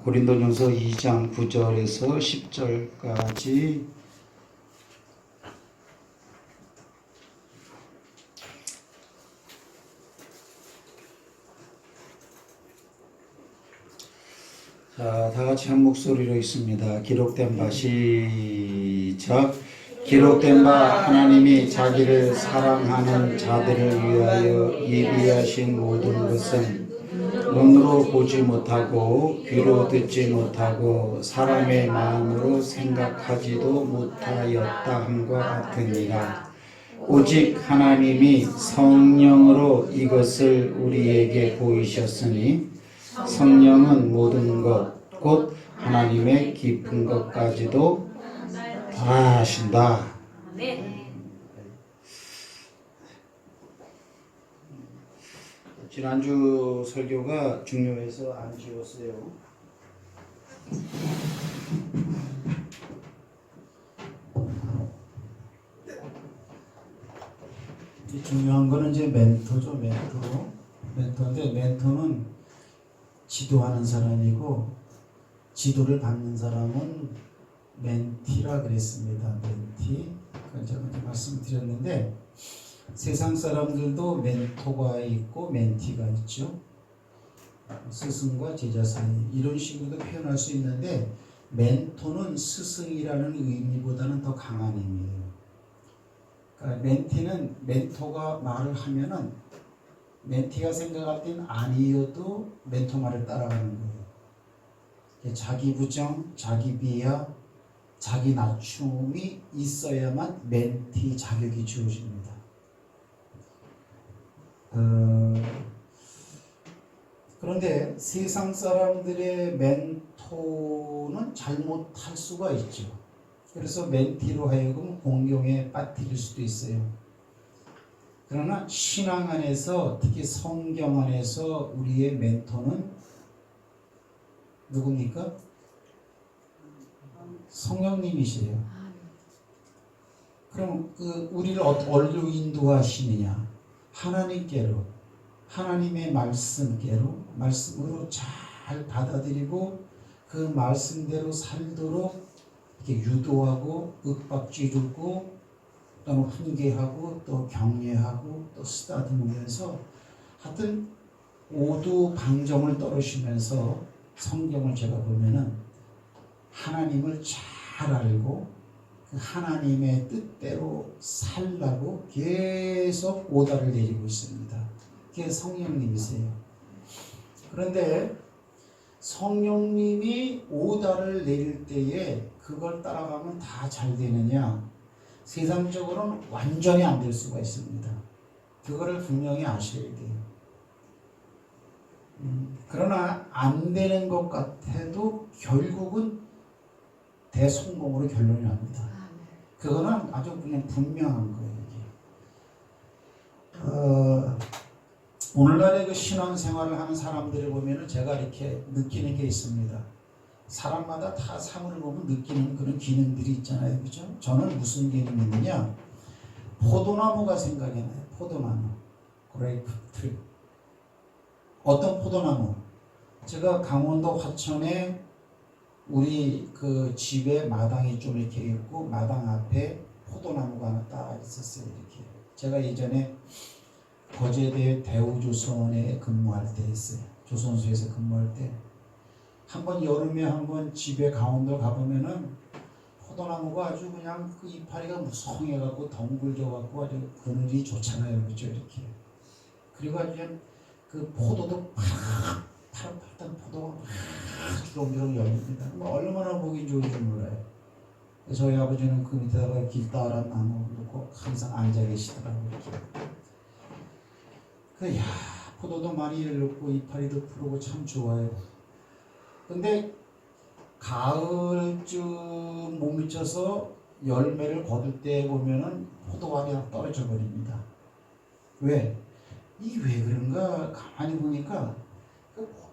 고린도전서 2장 9절에서 10절까지 다 같이 한 목소리로 있습니다. 기록된 바 시작. 기록된 바 하나님이 자기를 사랑하는 자들을 위하여 예비하신 모든 것은 눈으로 보지 못하고 귀로 듣지 못하고 사람의 마음으로 생각하지도 못하였다 함과 같으니라. 오직 하나님이 성령으로 이것을 우리에게 보이셨으니 성령은 모든 것 곧 하나님의 깊은 것까지도 다 아신다. 지난주 설교가 중요해서 안 지웠어요. 중요한 거는 이제 멘토죠. 멘토인데 멘토는 지도하는 사람이고 지도를 받는 사람은 멘티라 그랬습니다. 멘티. 그건 제가 먼저 말씀드렸는데 세상 사람들도 멘토가 있고 멘티가 있죠. 스승과 제자 사이 이런 식으로도 표현할 수 있는데 멘토는 스승이라는 의미보다는 더 강한 의미예요. 그러니까 멘티는 멘토가 말을 하면은 멘티가 생각할 땐 아니어도 멘토 말을 따라가는 거예요. 자기 부정, 자기 비하, 자기 낮춤이 있어야만 멘티 자격이 주어집니다. 그런데 세상 사람들의 멘토는 잘못할 수가 있죠. 그래서 멘티로 하여금 공경에 빠뜨릴 수도 있어요. 그러나 신앙 안에서 특히 성경 안에서 우리의 멘토는 누굽니까? 성령님이시래요. 그럼 우리를 어디로 인도하시느냐? 하나님께로, 하나님의 말씀으로 잘 받아들이고 그 말씀대로 살도록 이렇게 유도하고 윽박지르고 또는 훈계하고 또 격려하고 또 쓰다듬으면서 하여튼 오두방정을 떨으시면서 성경을 제가 보면은 하나님을 잘 알고 그 하나님의 뜻대로 살라고 계속 오다를 내리고 있습니다. 그게 성령님이세요. 그런데 성령님이 오다를 내릴 때에 그걸 따라가면 다 잘 되느냐? 세상적으로는 완전히 안 될 수가 있습니다. 그거를 분명히 아셔야 돼요. 그러나 안 되는 것 같아도 결국은 대성공으로 결론이 납니다. 그거는 아주 그냥 분명한 거예요. 오늘날의 그 신앙생활을 하는 사람들을 보면은 제가 이렇게 느끼는 게 있습니다. 사람마다 다 사물을 보면 느끼는 그런 기능들이 있잖아요. 그죠? 저는 무슨 기능이 있느냐? 포도나무가 생각이 나요. 포도나무. 그레이프 트리. 어떤 포도나무? 제가 강원도 화천에 우리 그 집에 마당이 좀 이렇게 있고 마당 앞에 포도나무가 하나 딱 있었어요. 이렇게. 제가 예전에 거제대 대우조선에 근무할 때 했어요. 조선소에서 근무할 때. 한번 여름에 한번 집에 강원도 가보면은 포도나무가 아주 그냥 그 이파리가 무성해갖고 덩굴져갖고 아주 그늘이 좋잖아요. 그렇죠? 이렇게. 그리고 아주 그 포도도 파릇파릇한 포도가 주렁주렁 열립니다. 얼마나 보기 좋은지 몰라요. 저희 아버지는 그 밑에다가 길다란 나무 놓고 항상 앉아 계시더라고요. 이렇게. 포도도 많이 열렸고 이파리도 푸르고 참 좋아요. 근데 가을쯤 못 미쳐서 열매를 거둘 때 보면은 포도알이 떨어져 버립니다. 왜? 이게 왜 그런가 가만히 보니까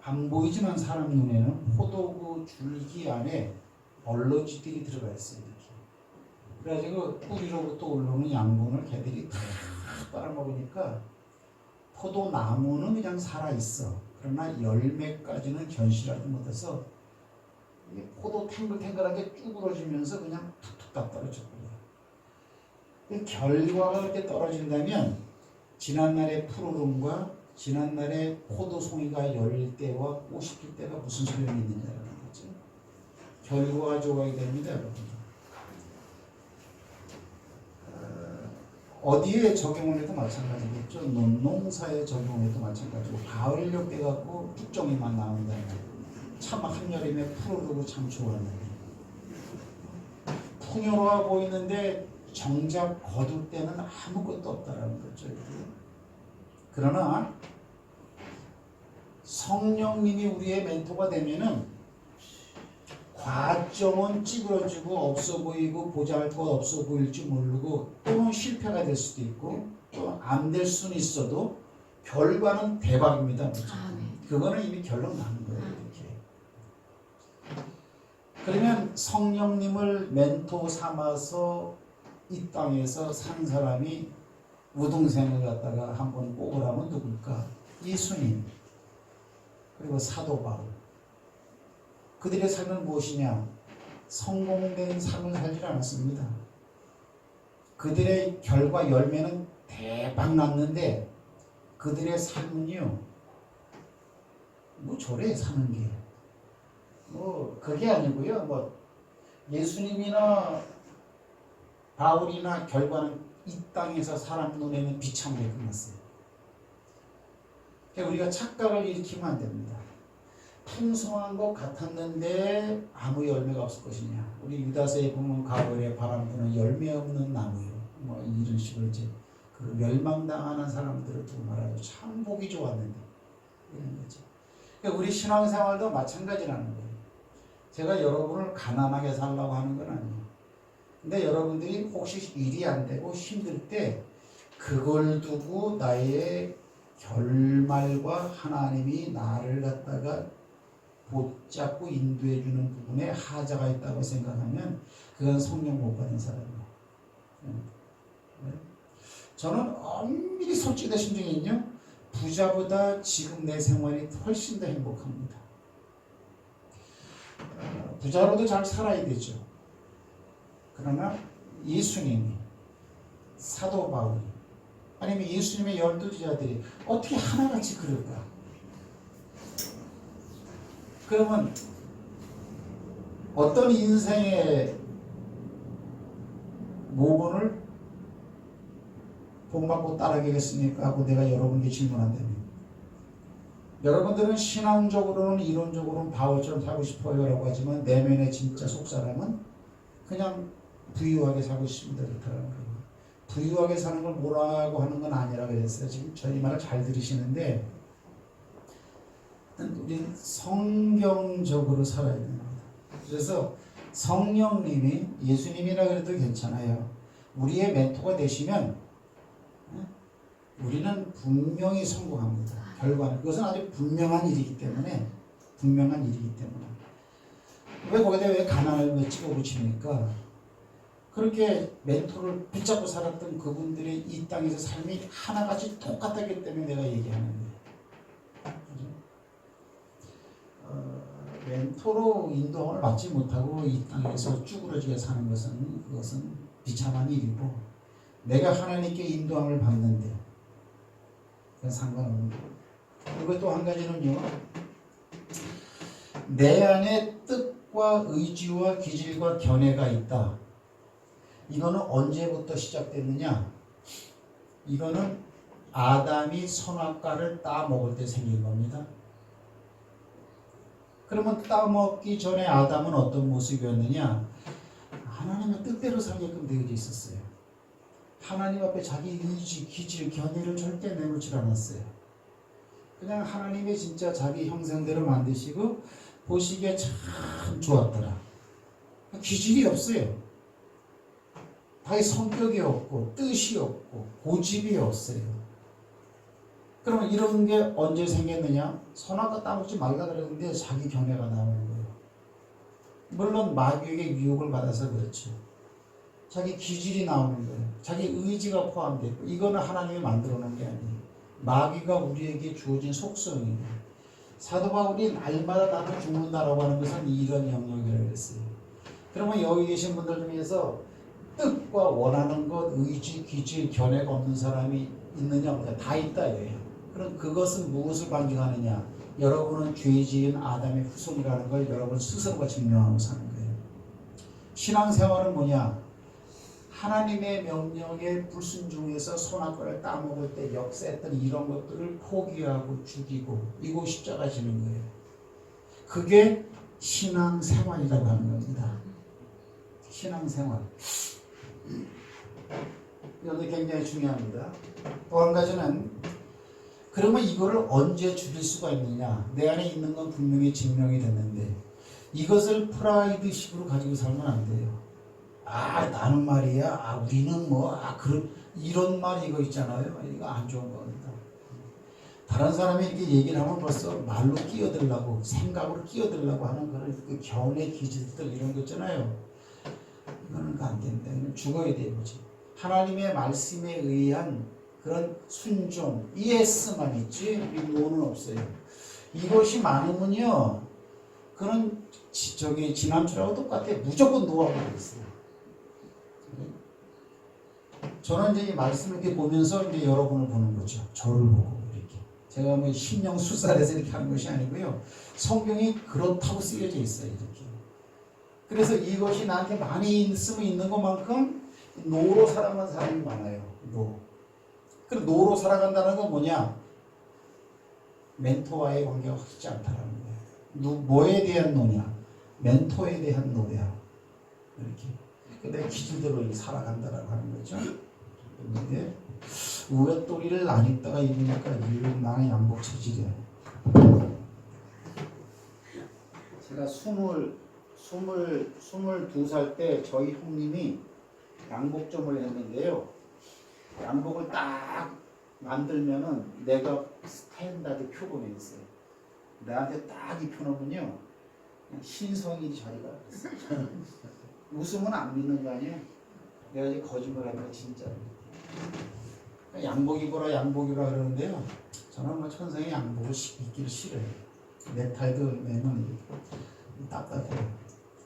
안 보이지만 사람 눈에는 포도 그 줄기 안에 얼러지들이 들어가 있어요. 이렇게. 그래가지고 뿌리로부터 올라오는 양분을 걔들이 다 빨아먹으니까 포도나무는 그냥 살아있어. 그러나 열매까지는 견실하지 못해서 이 포도 탱글탱글하게 쭈그러지면서 그냥 툭툭 다 떨어졌고요. 결과가 이렇게 떨어진다면 지난날의 푸르름과 지난날의 포도송이가 열릴 때와 꽃이 필 때가 무슨 소용이 있느냐라는 거죠. 결과가 좋아야 됩니다, 여러분. 어디에 적용을 해도 마찬가지겠죠. 농사에 적용해도 마찬가지고 가을녘 돼갖고 쭉정이만 나온다면 참 한여름에 푸르르고 참 좋았는데 풍요로워 보이는데 정작 거둘 때는 아무것도 없다라는 거죠. 그러나 성령님이 우리의 멘토가 되면은 과점은 찌그러지고 없어 보이고 보잘것 없어 보일지 모르고 또는 실패가 될 수도 있고 또 안 될 수는 있어도 결과는 대박입니다. 그거는 이미 결론 나는 거예요. 이렇게. 그러면 성령님을 멘토 삼아서 이 땅에서 산 사람이 우등생을 갖다가 한번 뽑으라면 누굴까? 예수님 그리고 사도 바울. 그들의 삶은 무엇이냐? 성공된 삶을 살지 않았습니다. 그들의 결과 열매는 대박 났는데 그들의 삶은요, 뭐 저래 사는 게, 뭐 그게 아니고요. 뭐 예수님이나 바울이나 결과는 이 땅에서 사람 눈에는 비참하게 끝났어요. 그러니까 우리가 착각을 일으키면 안 됩니다. 풍성한 것 같았는데 아무 열매가 없을 것이냐. 우리 유다서에 보면 가을에 바람 부는 열매 없는 나무요. 뭐 이런 식으로 이제 그 멸망당하는 사람들을 두고 말하죠. 참 보기 좋았는데 이런 거죠. 그러니까 우리 신앙생활도 마찬가지라는 거예요. 제가 여러분을 가난하게 살라고 하는 건 아니에요. 근데 여러분들이 혹시 일이 안 되고 힘들 때 그걸 두고 나의 결말과 하나님이 나를 갖다가 붙잡고 인도해 주는 부분에 하자가 있다고 생각하면 그건 성령 못 받은 사람이에요. 저는 엄밀히 솔직히 심정이요, 부자보다 지금 내 생활이 훨씬 더 행복합니다. 부자로도 잘 살아야 되죠. 그러나 예수님이, 사도 바울이, 아니면 예수님의 12제자들이 어떻게 하나같이 그럴까? 그러면 어떤 인생의 모본을 본받고 따라가겠습니까? 하고 내가 여러분께 질문한다면, 여러분들은 신앙적으로는 이론적으로는 바울처럼 살고 싶어요 라고 하지만 내면의 진짜 속사람은 그냥 부유하게 살고 싶습니다 그렇다는 거예요. 부유하게 사는 걸 뭐라고 하는 건 아니라 그랬어요. 지금 저희 말을 잘 들으시는데 우리는 성경적으로 살아야 됩니다. 그래서 성령님이, 예수님이라 그래도 괜찮아요. 우리의 멘토가 되시면 우리는 분명히 성공합니다. 결과는 그것은 아주 분명한 일이기 때문에 왜 거기다 왜 가난을 왜 찍어붙입니까? 그렇게 멘토를 붙잡고 살았던 그분들의 이 땅에서 삶이 하나같이 똑같았기 때문에 내가 얘기하는 거예요. 멘토로 인도함을 받지 못하고 이 땅에서 쭈그러지게 사는 그것은 비참한 일이고, 내가 하나님께 인도함을 받는데 그건 상관없는 거예요. 그리고 또 한 가지는요, 내 안에 뜻과 의지와 기질과 견해가 있다. 이거는 언제부터 시작됐느냐? 이거는 아담이 선악과를 따먹을 때 생긴 겁니다. 그러면 따먹기 전에 아담은 어떤 모습이었느냐? 하나님의 뜻대로 살게끔 되어져 있었어요. 하나님 앞에 자기 의지, 기질, 견해를 절대 내놓지 않았어요. 그냥 하나님의 진짜 자기 형상대로 만드시고 보시기에 참 좋았더라. 기질이 없어요. 자기 성격이 없고 뜻이 없고 고집이 없어요. 그러면 이런 게 언제 생겼느냐? 선악과 따먹지 말라 그랬는데 자기 견해가 나오는 거예요. 물론 마귀에게 유혹을 받아서 그렇죠. 자기 기질이 나오는 거예요. 자기 의지가 포함되고, 이거는 하나님이 만들어 놓은 게 아니에요. 마귀가 우리에게 주어진 속성이에요. 사도 바울이 날마다 나는 죽는다라고 하는 것은 이런 영역이라고 했어요. 그러면 여기 계신 분들 중에서 뜻과 원하는 것, 의지, 기질, 견해가 없는 사람이 있느냐 없느냐 다 있다 이거예요. 그럼 그것은 무엇을 반증하느냐? 여러분은 죄 지은 아담의 후손이라는 걸 여러분 스스로가 증명하고 사는 거예요. 신앙생활은 뭐냐? 하나님의 명령에 불순종해서 선악과를 따먹을 때 역사했던 이런 것들을 포기하고 죽이고 이거 십자가 지는 거예요. 그게 신앙생활이라고 하는 겁니다. 신앙생활. 이것도 굉장히 중요합니다. 또 한 가지는 그러면 이거를 언제 죽일 수가 있느냐? 내 안에 있는 건 분명히 증명이 됐는데 이것을 프라이드식으로 가지고 살면 안 돼요. 아 나는 말이야. 아 우리는 뭐 그런 이런 말 이거 있잖아요. 이거 안 좋은 겁니다. 다른 사람이 이렇게 얘기를 하면 벌써 말로 끼어들려고 생각으로 끼어들려고 하는 그런 그 견해 기질들 이런 거 있잖아요. 이거는 안 됩니다. 이건 죽어야 돼요. 뭐지? 하나님의 말씀에 의한 그런 순종, 예스만 있지 노는 없어요. 이것이 많으면요, 그런 지난주라고 똑같아. 무조건 노하고 있어요. 저는 이제 이 말씀을 이렇게 보면서 이제 여러분을 보는 거죠. 저를 보고 이렇게. 제가 뭐 신명수살해서 이렇게 하는 것이 아니고요. 성경이 그렇다고 쓰여져 있어요. 이렇게. 그래서 이것이 나한테 많이 있으면 있는 것만큼 노로 살아가는 사람이 많아요. 노. 그 노로 살아간다는 건 뭐냐? 멘토와의 관계가 확실치 않다라는 거예요. 뭐에 대한 노냐? 멘토에 대한 노야. 이렇게. 내 기질대로 살아간다라고 하는 거죠. 근데 우웻돌이를 안 입다가 입으니까 나는 양복 체질이에요. 제가 22살 때 저희 형님이 양복점을 했는데요. 양복을 딱 만들면은 내가 스탠다드 표본이 있어요. 나한테 딱 입혀놓으면요, 신성이 자리가 있어요. 웃으면 안 믿는 거 아니에요? 내가 이제 거짓말하면 진짜. 양복 입어라 그러는데요. 저는 뭐 천성에 양복을 입기를 싫어요. 넥타이도 매면 답답해요.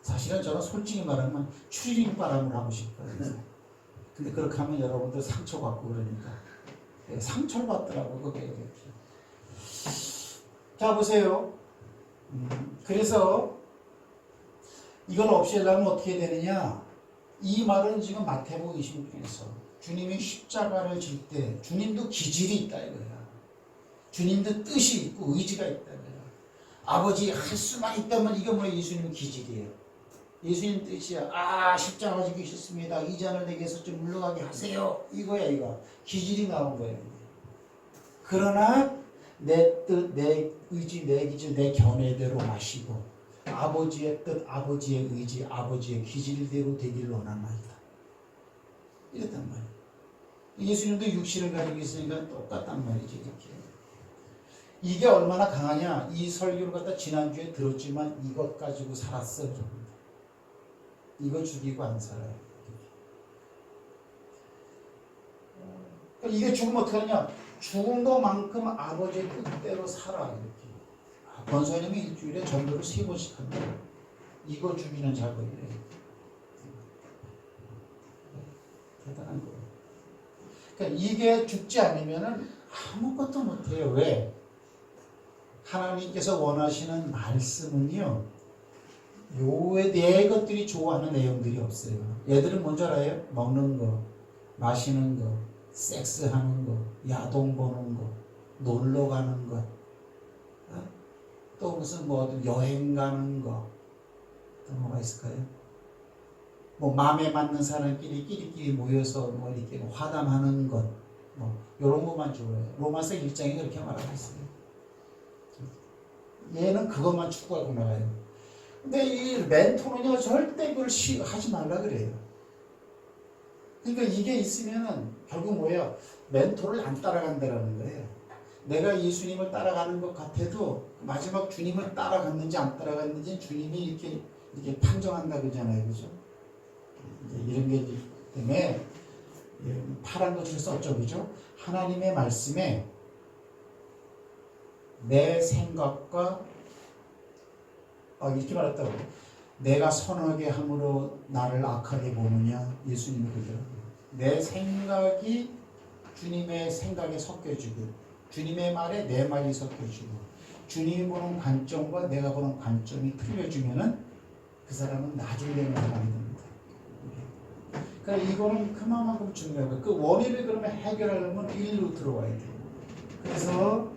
사실은 저는 솔직히 말하면 추리닝 바람을 하고 싶거든요. 근데 그렇게 하면 여러분들 상처받고 그러니까. 상처를 받더라고, 그게 이렇게. 자, 보세요. 그래서 이걸 없애려면 어떻게 되느냐? 이 말은 지금 마태복음 26장에서 주님이 십자가를 질 때 주님도 기질이 있다 이거야. 주님도 뜻이 있고 의지가 있다 이거야. 아버지 할 수만 있다면 이게 뭐야? 예수님의 기질이에요. 예수님 뜻이야. 십자가 지기 싫습니다. 이 잔을 내게서 좀 물러가게 하세요. 이거야 이거. 기질이 나온 거예요. 그러나 내 뜻, 내 의지, 내 기질, 내 견해대로 마시고 아버지의 뜻, 아버지의 의지, 아버지의 기질대로 되기를 원하나이다. 이랬단 말이에요. 예수님도 육신을 가지고 있으니까 똑같단 말이지. 이렇게. 이게 얼마나 강하냐. 이 설교를 갖다 지난주에 들었지만 이것 가지고 살았어. 이거 죽이고 안 살아요. 이게 죽으면 어떻게 하냐. 죽은 것만큼 아버지의 뜻대로 살아. 이렇게. 권사님이 일주일에 전도를 3번씩 한다. 이거 죽이는 작업이래. 대단한 거예요. 그러니까 이게 죽지 않으면은 아무것도 못해요. 왜? 하나님께서 원하시는 말씀은요, 요에 네 것들이 좋아하는 내용들이 없어요. 얘들은 뭔지 알아요? 먹는 거, 마시는 거, 섹스하는 거, 야동 보는 거, 놀러 가는 거, 또 무슨 뭐 여행 가는 거, 또 뭐가 있을까요? 뭐 마음에 맞는 사람끼리 끼리끼리 모여서 뭐 이렇게 화담하는 것, 뭐 이런 것만 좋아해요. 로마서 1장에 그렇게 말하고 있어요. 얘는 그것만 추구하고 나가요. 근데 이 멘토는요, 절대 그걸 하지 말라 그래요. 그러니까 이게 있으면은 결국 뭐예요? 멘토를 안 따라간다라는 거예요. 내가 예수님을 따라가는 것 같아도 마지막 주님을 따라갔는지 안 따라갔는지 주님이 이렇게 판정한다 그러잖아요, 그죠? 이런 게 때문에 파란 것을 썼죠, 그죠? 하나님의 말씀에 내 생각과 이렇게 말했다고. 내가 선하게 함으로 나를 악하게 보느냐? 예수님이 그러더라고요. 내 생각이 주님의 생각에 섞여지고 주님의 말에 내 말이 섞여지고 주님이 보는 관점과 내가 보는 관점이 틀려지면은 그 사람은 나중에 되는 사람이 됩니다. 그러니까 이거는 그만큼 중요하고 그 원인을 그러면 해결하려면 일로 들어와야 돼요. 그래서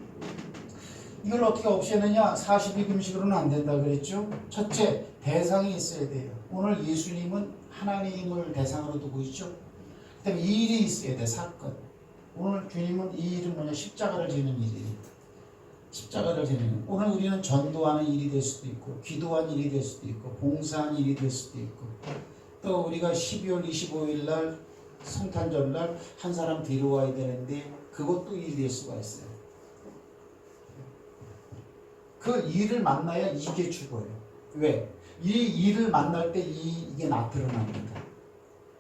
이걸 어떻게 없애느냐? 42금식으로는 안 된다 그랬죠. 첫째, 대상이 있어야 돼요. 오늘 예수님은 하나님을 대상으로 두고 있죠. 그 다음에 일이 있어야 돼. 사건. 오늘 주님은 이 일은 뭐냐? 십자가를 지는 일이에요. 십자가를 지는. 오늘 우리는 전도하는 일이 될 수도 있고 기도하는 일이 될 수도 있고 봉사하는 일이 될 수도 있고 또 우리가 12월 25일 날 성탄절 날 한 사람 데려와야 되는데 그것도 일이 될 수가 있어요. 그 일을 만나야 이게 죽어요. 왜? 이 일을 만날 때 이게 드러납니다.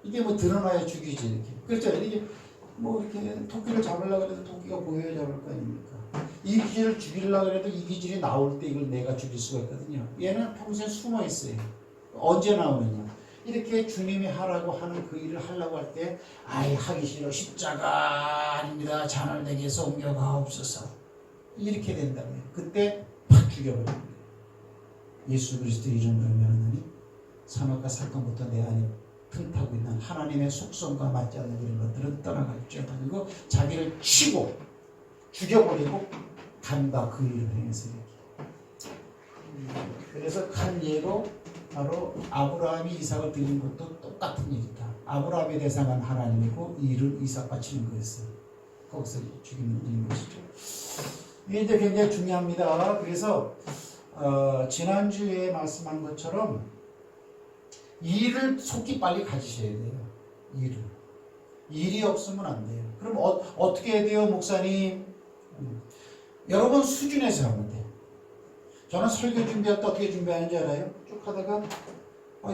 이게 뭐 드러나야 죽이지 이렇게. 그렇잖아요. 이게 뭐 이렇게 토끼를 잡으려고 해도 토끼가 보여야 잡을 거 아닙니까? 이 기질을 죽이려고 해도 이 기질이 나올 때 이걸 내가 죽일 수가 있거든요. 얘는 평소에 숨어 있어요. 언제 나오느냐? 이렇게 주님이 하라고 하는 그 일을 하려고 할 때 하기 싫어. 십자가 아닙니다. 잔을 내게서 옮겨가옵소서. 이렇게 된다면 그때 팍 죽여버립니다. 예수 그리스도 이름으로 명하노니 산업과 사건부터 내 안에 틈타고 있는 하나님의 속성과 맞지 않는 그런 것들은 떠나갈지어다. 그리고 자기를 치고 죽여버리고 간다. 그 일을 행해서 그래서 한 예로 바로 아브라함이 이삭을 드린 것도 똑같은 일이다. 아브라함의 대상은 하나님이고 일을 이삭 바치는 거였어요. 거기서 죽이는 일인 것이죠. 이게 이제 굉장히 중요합니다. 그래서 지난주에 말씀한 것처럼 일을 속히 빨리 가지셔야 돼요. 일이 없으면 안 돼요. 그럼 어떻게 해야 돼요, 목사님? 여러분 수준에서 하면 돼요. 저는 설교 준비할 때 어떻게 준비하는지 알아요? 쭉 하다가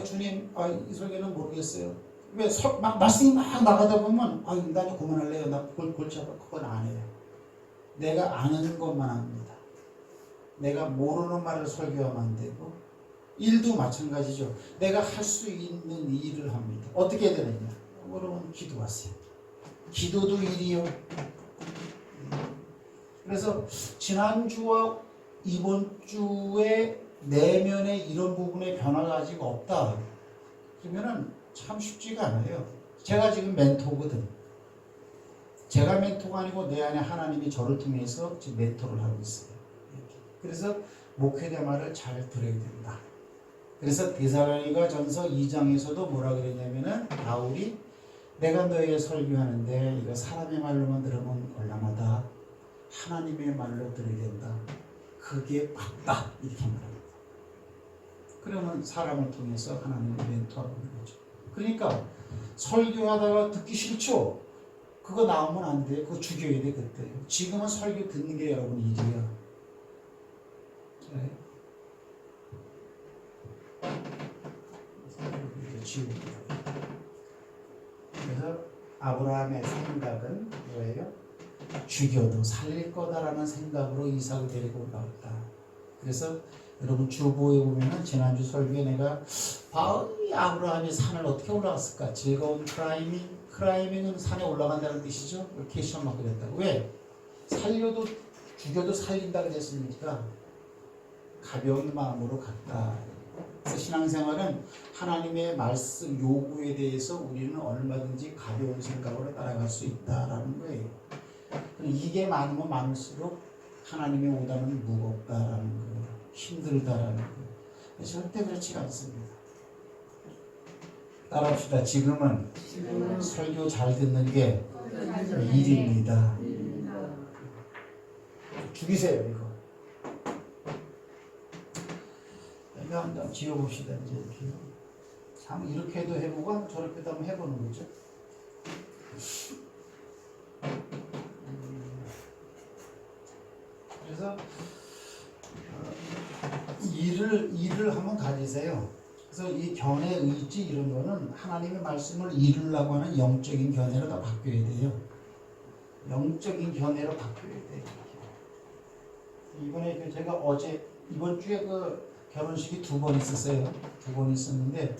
주님, 이 설교는 모르겠어요. 왜 말씀이 막 나가다 보면 나 이제 그만할래요. 나 골치 아파. 그건 안 해요. 내가 아는 것만 합니다. 내가 모르는 말을 설교하면 안 되고 일도 마찬가지죠. 내가 할 수 있는 일을 합니다. 어떻게 해야 되느냐? 여러분 기도하세요. 기도도 일이요. 그래서 지난주와 이번 주에 내면에 이런 부분의 변화가 아직 없다. 그러면은 참 쉽지가 않아요. 제가 지금 멘토거든. 제가 멘토가 아니고 내 안에 하나님이 저를 통해서 지금 멘토를 하고 있어요. 그래서 목회자 말을 잘 들어야 된다. 그래서 데살로니가 전서 2장에서도 뭐라 그랬냐면은 바울이 내가 너에게 설교하는데 이거 사람의 말로만 들으면 곤란하다. 하나님의 말로 들어야 된다. 그게 맞다. 이렇게 말합니다. 그러면 사람을 통해서 하나님을 멘토하고 있는 거죠. 그러니까 설교하다가 듣기 싫죠? 그거 나오면 안 돼. 그거 죽여야 돼. 그때. 지금은 설교 듣는 게 여러분 일이야. 네. 그래서 아브라함의 생각은 뭐예요? 죽여도 살릴 거다라는 생각으로 이삭을 데리고 올라왔다. 그래서 여러분 주보에 보면은 지난주 설교에 내가 아브라함이 산을 어떻게 올라갔을까? 즐거운 크라이밍은 산에 올라간다는 뜻이죠. 이렇게 시험 맞게 됐다고. 왜? 살려도 죽여도 살린다 그랬으니까 가벼운 마음으로 갔다. 그래서 신앙생활은 하나님의 말씀 요구에 대해서 우리는 얼마든지 가벼운 생각으로 따라갈 수 있다라는 거예요. 이게 많으면 많을수록 하나님의 오다는 무겁다라는 거예요. 힘들다라는 거예요. 절대 그렇지 않습니다. 따라합시다. 지금은 설교 잘 듣는 게 일입니다. 죽이세요 이거. 한번 지어봅시다. 이제 이렇게. 한번 이렇게도 해보고 저렇게도 한번 해보는 거죠. 그래서 일을 한번 가지세요. 그래서 이 견해, 의지 이런 거는 하나님의 말씀을 이루려고 하는 영적인 견해로 다 바뀌어야 돼요. 영적인 견해로 바뀌어야 돼요. 이번에 제가 어제 이번 주에 결혼식이 2번 있었어요. 2번 있었는데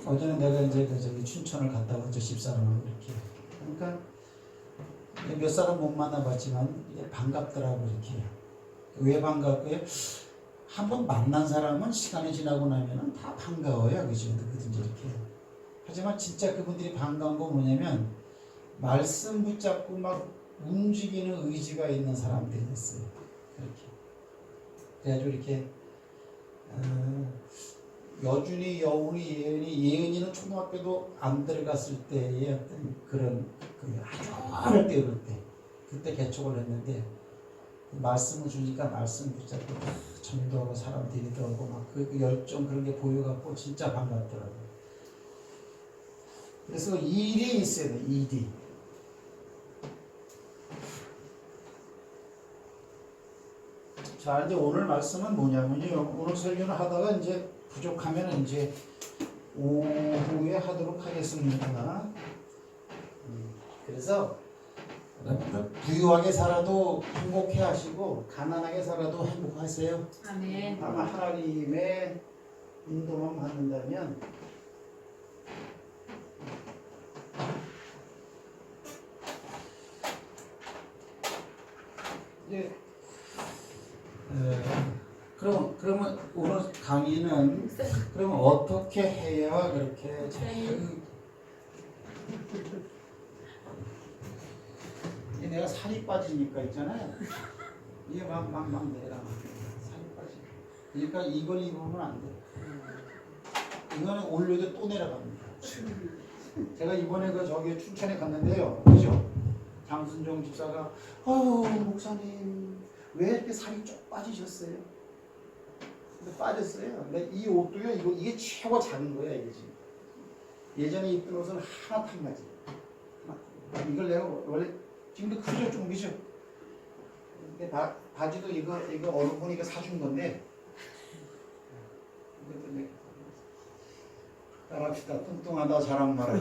어제는 내가 이제 저기 춘천을 갔다 왔죠. 집사람하고 이렇게. 그러니까 몇 사람 못 만나봤지만 이게 반갑더라고 이렇게. 왜 반갑고요? 한번 만난 사람은 시간이 지나고 나면은 다 반가워요, 그죠? 누구든지 이렇게. 하지만 진짜 그분들이 반가운 건 뭐냐면 말씀 붙잡고 막 움직이는 의지가 있는 사람들이었어요. 그렇게. 그래가지고 이렇게 여준이, 여운이, 예은이는 초등학교도 안 들어갔을 때의 어떤 그런 아주 어릴 때 그때 개척을 했는데 말씀을 주니까 말씀 붙잡고 전도하고 사람 데리고 오고 막 그 열정 그런 게 보여갖고 진짜 반갑더라고요. 그래서 일이 있어야 돼, 일이. 자, 이제 오늘 말씀은 뭐냐면요. 오늘 설교를 하다가 이제 부족하면 이제 오후에 하도록 하겠습니다. 그래서 부유하게 살아도 행복해 하시고 가난하게 살아도 행복하세요. 아멘. 아마 하나님의 인도만 받는다면 이제 그러면 오늘 강의는 그러면 어떻게 해야 그렇게 내가 살이 빠지니까 있잖아요. 이게 막 내려가. 살이 빠지. 그러니까 이걸 입으면 안 돼. 이거는 올려도 또 내려갑니다. 제가 이번에 저기 춘천에 갔는데요. 그죠? 장순정 집사가 목사님 왜 이렇게 살이 쭉 빠지셨어요? 근데 빠졌어요. 근데 이 옷도요. 이게 최고 작은 거야 이게 지금. 예전에 입던 옷은 하나 탐나지. 이걸 내가 원래 지금도 크죠 좀 그죠? 근데 바지도 이거 어른분이 이거 사준 건데 이것도 내가 따라합시다. 뚱뚱하다 자랑 마라.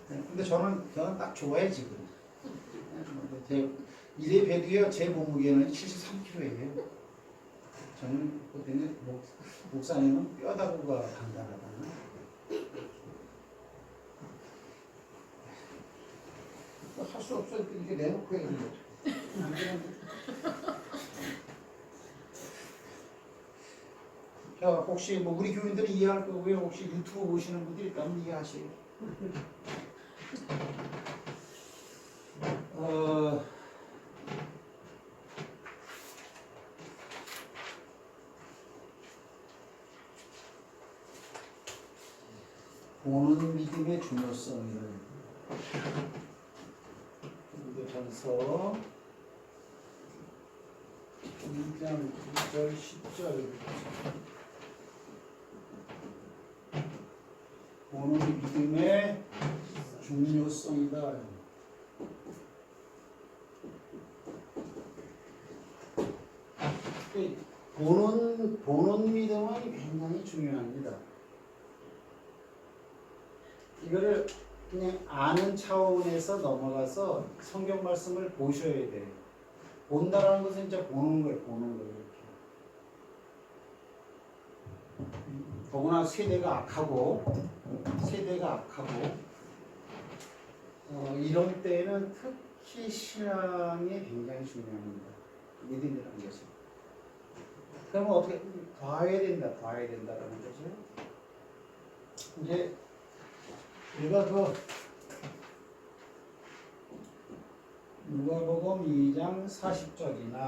근데 저는 딱 좋아해 지금. 제 이래 봬도요 제 몸무게는 73kg예요. 저는 그때는 목사님은 뼈다구가 단단하다. 할 수 없어. 이렇게 내놓고 해야 돼. 안 되는데. 자, 혹시 우리 교인들은 이해할 거고요. 혹시 유튜브 보시는 분들이 있다면 이해하세요. 보는 믿음의 중요성을 전서 1장 9절 10절 보는 믿음의 중요성이다. 보는 믿음은 굉장히 중요합니다. 이거를 그냥 아는 차원에서 넘어가서 성경 말씀을 보셔야 돼요. 본다라는 것은 이제 보는 거예요. 이렇게. 더구나 세대가 악하고 이런 때에는 특히 신앙이 굉장히 중요합니다. 믿음이라는 것이. 그러면 어떻게 봐야 된다라는 거죠. 이제 우리가 누가복음 2장 40절이나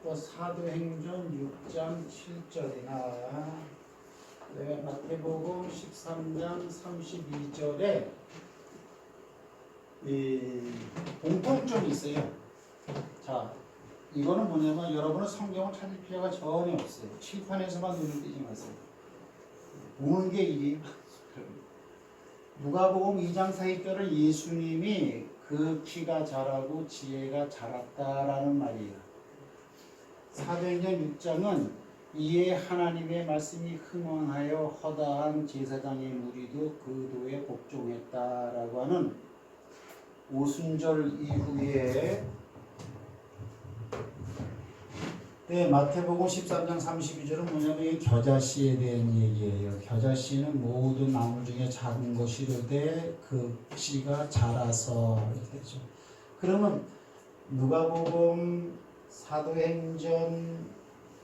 또 사도행전 6장 7절이나 마태복음 13장 32절에 공통점이 있어요. 자, 이거는 뭐냐면 여러분은 성경을 찾을 필요가 전혀 없어요. 칠판에서만 눈을 띄지 마세요. 보는 게 일이 누가복음 2장 40절은 예수님이 그 키가 자라고 지혜가 자랐다라는 말이에요. 사도행전 6장은 이에 하나님의 말씀이 흥왕하여 허다한 제사장의 무리도 그 도에 복종했다라고 하는 오순절 이후에 마태복음 13장 32절은 뭐냐면 이 겨자씨에 대한 얘기예요. 겨자씨는 모든 나무 중에 작은 것이로되 그 씨가 자라서 이렇게 되죠. 그러면 누가복음, 사도행전,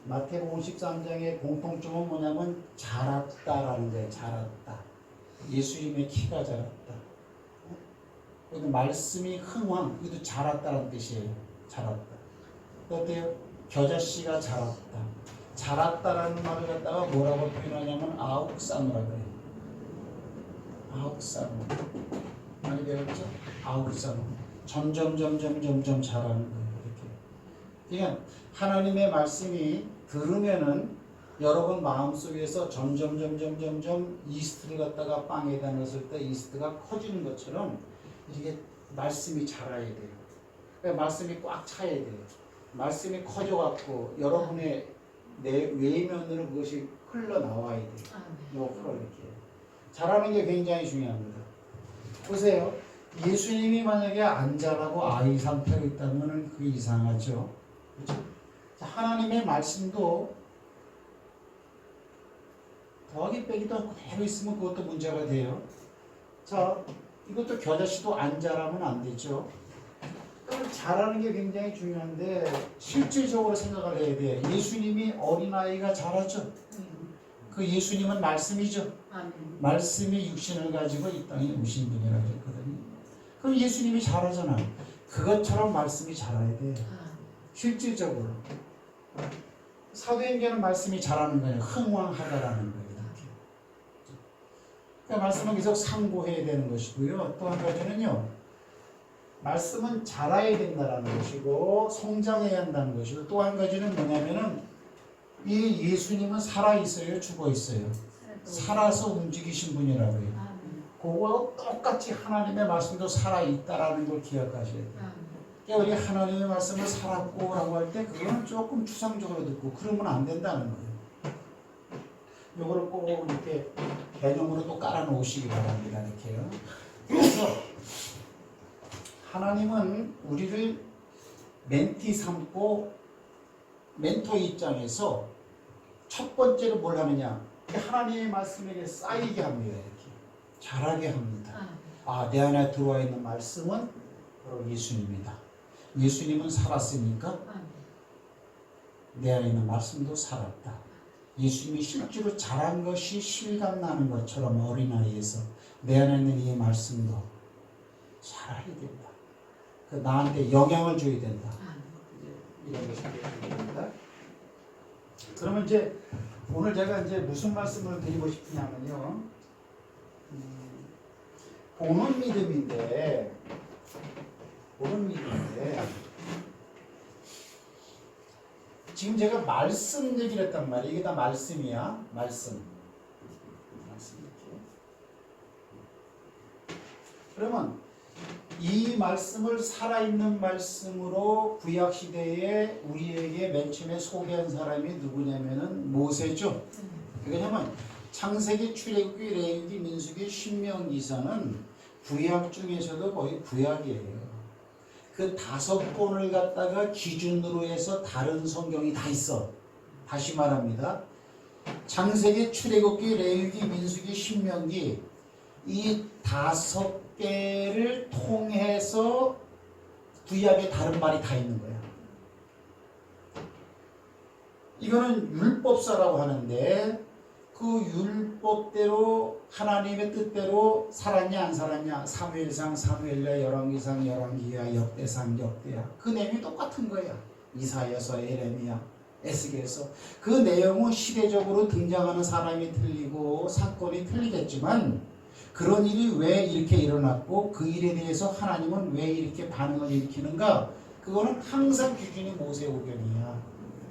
마태복음 13장의 공통점은 뭐냐면 자랐다라는 거예요. 자랐다. 예수님의 키가 자랐다. 그리고 말씀이 흥왕, 이것도 자랐다는 뜻이에요. 자랐다. 어때요? 겨자씨가 자랐다. 자랐다라는 말을 갖다가 뭐라고 표현하냐면 아욱사노라고 해요. 아욱사노. 많이 배웠죠? 아욱사노. 점점 자라는 거예요. 이렇게. 그러니까 하나님의 말씀이 들으면은 여러분 마음속에서 점점 이스트를 갖다가 빵에다 넣었을 때 이스트가 커지는 것처럼 이게 말씀이 자라야 돼요. 그러니까 말씀이 꽉 차야 돼요. 말씀이 커져갖고 여러분의 내 외면으로 그것이 흘러나와야 돼요. 옆으로 이렇게. 자라는 게 굉장히 중요합니다. 보세요. 예수님이 만약에 안 자라고 아이 상태로 있다면 그게 이상하죠. 그렇죠? 하나님의 말씀도 더하기 빼기도 그대로 있으면 그것도 문제가 돼요. 자, 이것도 겨자씨도 안 자라면 안 되죠. 자라는 게 굉장히 중요한데 실질적으로 생각을 해야 돼. 예수님이 어린아이가 자라죠. 그 예수님은 말씀이죠. 말씀이 육신을 가지고 이 땅에 오신 분이라고 했거든요. 그럼 예수님이 자라잖아. 그것처럼 말씀이 자라야 돼. 실질적으로. 사도행전은 말씀이 자라는 거예요. 흥왕하다라는 거예요. 그러니까 말씀은 계속 상고해야 되는 것이고요. 또 한 가지는요. 말씀은 자라야 된다는 것이고 성장해야 한다는 것이고 또 한 가지는 뭐냐면은 이 예수님은 살아있어요? 죽어있어요? 살아서 움직이신 분이라고요. 그거와 똑같이 하나님의 말씀도 살아있다라는 걸 기억하셔야 돼요. 그러니까 우리 하나님의 말씀을 살았고 라고 할 때 그거는 조금 추상적으로 듣고 그러면 안 된다는 거예요. 요거를 꼭 이렇게 개념으로 또 깔아놓으시기 바랍니다. 이렇게요. 그래서 하나님은 우리를 멘티 삼고 멘토 입장에서 첫 번째로 뭘 하느냐? 하나님의 말씀에게 쌓이게 합니다. 이렇게 자라게 합니다. 내 안에 들어와 있는 말씀은 바로 예수님이다. 예수님은 살았으니까 내 안에 있는 말씀도 살았다. 예수님이 실제로 자란 것이 실감나는 것처럼 어린아이에서 내 안에 있는 이 말씀도 자라야 된다. 나한테 영향을 줘야 된다. 이런 것이 됩니다. 그러면 이제 오늘 제가 이제 무슨 말씀을 드리고 싶으냐면요. 보는 믿음인데 지금 제가 말씀 얘기를 했단 말이에요. 이게 다 말씀이야. 말씀 이렇게. 그러면 이 말씀을 살아있는 말씀으로 구약시대에 우리에게 맨 처음에 소개한 사람이 누구냐면은 모세죠. 왜냐면 창세기, 출애굽기, 레위기, 민수기, 신명기서는 구약 중에서도 거의 구약이에요. 그 5권을 갖다가 기준으로 해서 다른 성경이 다 있어. 다시 말합니다. 창세기, 출애굽기, 레위기, 민수기, 신명기 이 5개를 통해서 구약에 다른 말이 다 있는 거야. 이거는 율법서라고 하는데 그 율법대로 하나님의 뜻대로 살았냐 안 살았냐 사무엘상 사무엘야 열왕기상 열왕기야 역대상 역대야 그 내용이 똑같은 거야. 이사야서 에레미야 에스겔서 그 내용은 시대적으로 등장하는 사람이 틀리고 사건이 틀리겠지만 그런 일이 왜 이렇게 일어났고 그 일에 대해서 하나님은 왜 이렇게 반응을 일으키는가 그거는 항상 기준이 모세오경이야.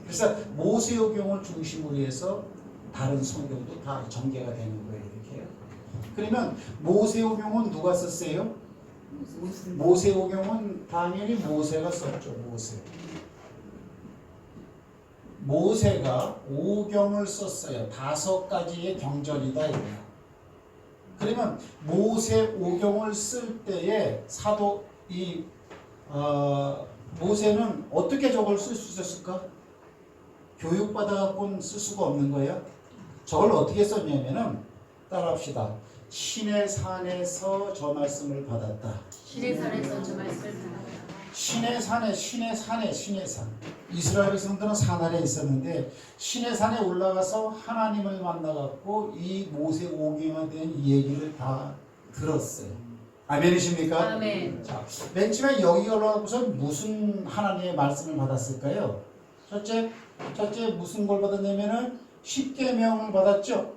그래서 모세오경을 중심으로 해서 다른 성경도 다 전개가 되는 거예요. 이렇게요. 그러면 모세오경은 누가 썼어요? 모세오경은 당연히 모세가 썼죠. 모세가 오경을 썼어요. 5가지의 경전이다 이거야. 그러면 모세 오경을 쓸 때에 사도 모세는 어떻게 저걸 쓸 수 있었을까? 교육받아갖고는 쓸 수가 없는 거예요. 저걸 어떻게 썼냐면은 따라합시다. 신의 산에서 저 말씀을 받았다. 신의 산에서 저 말씀을 받았다. 신의 산에 신의 산. 이스라엘 백성들은 산 아래에 있었는데 신의 산에 올라가서 하나님을 만나갖고 이 모세 오경에 대한 얘기를 다 들었어요. 아멘이십니까? 아멘. 자, 맨 처음에 여기 올라가고서 무슨 하나님의 말씀을 받았을까요? 첫째 무슨 걸 받았냐면은 십계명을 받았죠.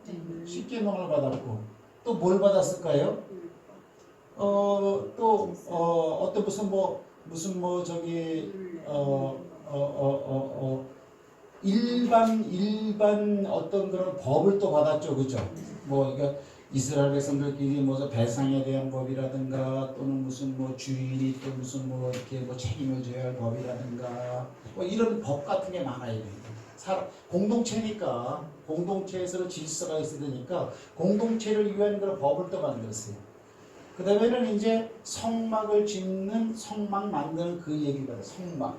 십계명을 받았고 또 뭘 받았을까요? 어떤 일반 어떤 그런 법을 또 받았죠, 그죠? 그러니까 이스라엘 백성들끼리 배상에 대한 법이라든가 또는 무슨 주인이 또 무슨 이렇게 책임을 져야 할 법이라든가 이런 법 같은 게 많아요. 공동체니까 공동체에서 질서가 있어야 되니까 공동체를 위한 그런 법을 또 만들었어요. 그 다음에는 이제 성막을 짓는 성막 만드는 그 얘기가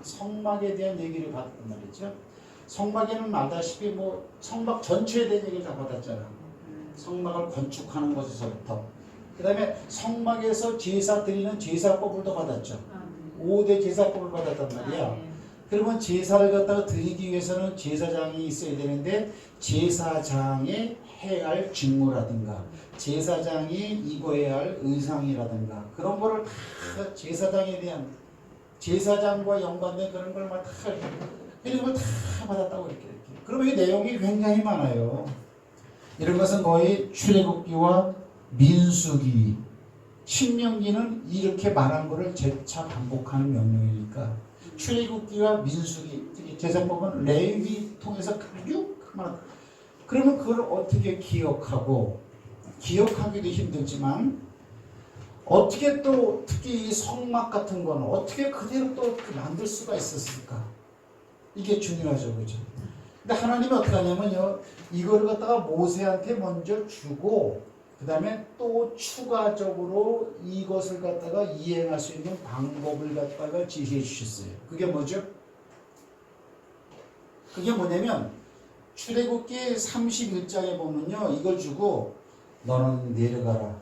성막에 대한 얘기를 받았단 말이죠. 성막에는 알다시피 성막 전체에 대한 얘기를 다 받았잖아. 성막을 건축하는 것에서부터 그 다음에 성막에서 제사 드리는 제사법을 또 받았죠. 5대 제사법을 받았단 말이야. 그러면 제사를 갖다가 드리기 위해서는 제사장이 있어야 되는데 제사장의 해야 할 직무라든가 제사장이 입어야 할 의상이라든가 그런 거를 다 제사장에 대한 제사장과 연관된 그런 걸 다 이런 걸 다 받았다고 이렇게. 그러면 이 내용이 굉장히 많아요. 이런 것은 거의 출애굽기와 민수기, 신명기는 이렇게 말한 거를 재차 반복하는 명령이니까 출애굽기와 민수기, 특히 제사법은 레위 통해서 아주 많아. 그러면 그걸 어떻게 기억하기도 힘들지만 어떻게 또 특히 이 성막 같은 거는 어떻게 그대로 또 만들 수가 있었을까? 이게 중요하죠, 그죠? 근데 하나님이 어떻게 하냐면요, 이거를 갖다가 모세한테 먼저 주고 그 다음에 또 추가적으로 이것을 갖다가 이행할 수 있는 방법을 갖다가 지시해 주셨어요. 그게 뭐죠? 그게 뭐냐면 출애굽기 31장에 보면요, 이걸 주고 너는 내려가라.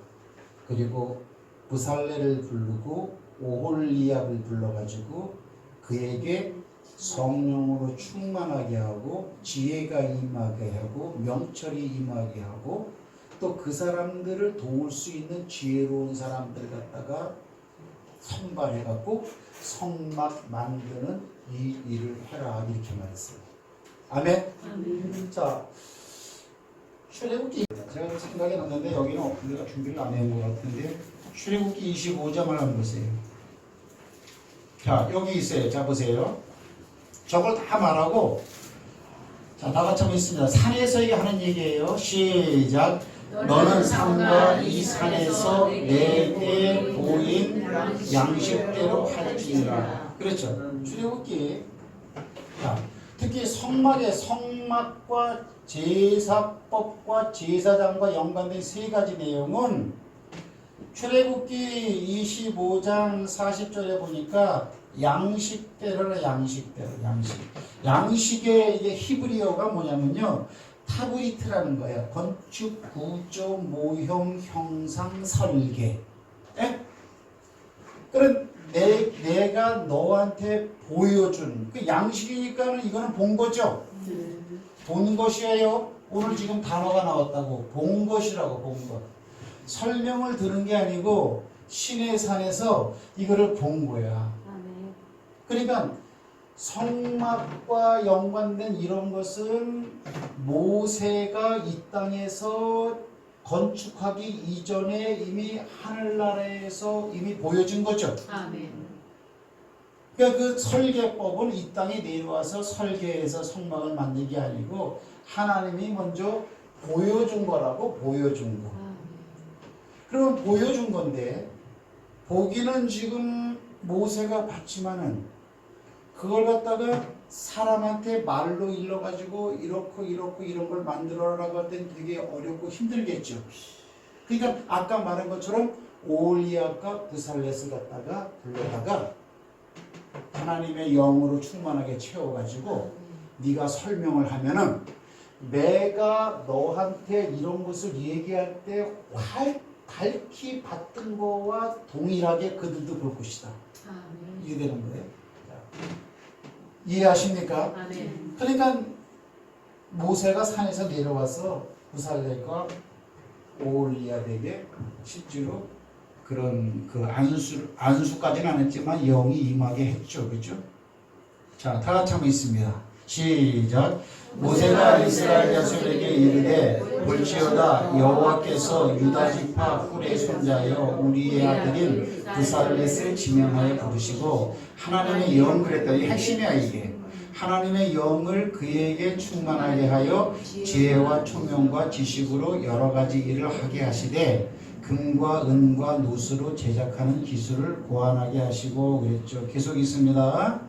그리고 부살레를 부르고 오홀리압을 불러가지고 그에게 성령으로 충만하게 하고 지혜가 임하게 하고 명철이 임하게 하고 또 그 사람들을 도울 수 있는 지혜로운 사람들 갖다가 선발해갖고 성막 만드는 이 일을 해라 이렇게 말했어요. 아멘? 자, 출애굽기 제가 생각이 났는데 여기는 우리가 준비를 안 해온 것 같은데 출애굽기 25장을 한번 보세요. 자, 여기 있어요. 자, 보세요. 저걸 다 말하고 자, 다 같이 한번 있습니다. 산에서 하는 얘기예요. 시작. 너는 산과 이 산에서 내게 보인 양식대로 할지니라. 그렇죠. 출애굽기. 자, 특히 성막과 제사법과 제사장과 연관된 3가지 내용은 출애굽기 25장 40절에 보니까 양식대로라. 양식의 이게 히브리어가 뭐냐면요, 타브리트라는 거예요. 건축, 구조, 모형, 형상, 설계. 예? 그럼 내가 너한테 보여준 그 양식이니까 이거는 본 거죠. 본 것이에요. 오늘 지금 단어가 나왔다고 본 것이라고. 본 것. 설명을 들은 게 아니고 신의 산에서 이거를 본 거야. 그러니까 성막과 연관된 이런 것은 모세가 이 땅에서 건축하기 이전에 이미 하늘나라에서 이미 보여진 거죠. 아멘. 그러니까 그 설계법은 이 땅에 내려와서 설계해서 성막을 만든 게 아니고 하나님이 먼저 보여준 거라고. 보여준 거. 그러면 보여준 건데 보기는 지금 모세가 봤지만은 그걸 갖다가 사람한테 말로 일러가지고 이렇고 이런 걸 만들어라고 할 땐 되게 어렵고 힘들겠죠. 그러니까 아까 말한 것처럼 오홀리압과 부살렛을 갖다가 불러다가 하나님의 영으로 충만하게 채워가지고 네가 설명을 하면은 내가 너한테 이런 것을 얘기할 때 밝히 봤던 거와 동일하게 그들도 볼 것이다. 이게 되는 거예요. 이해하십니까? 그러니까 모세가 산에서 내려와서 부살렛과 오홀리압에게 실제로 그런 그 안수까지는 안 했지만 영이 임하게 했죠. 그죠? 자, 다 같이 한번 있습니다. 시작. 모세가 이스라엘 자손에게 이르되 볼지어다 여호와께서 유다 지파 훌의 손자여 우리의 아들인 부살렛을 지명하여 부르시고 하나님의 영 그랬다. 이 핵심이야 이게. 하나님의 영을 그에게 충만하게 하여 지혜와 총명과 지식으로 여러 가지 일을 하게 하시되 금과 은과 노스로 제작하는 기술을 고안하게 하시고 그랬죠. 계속 있습니다.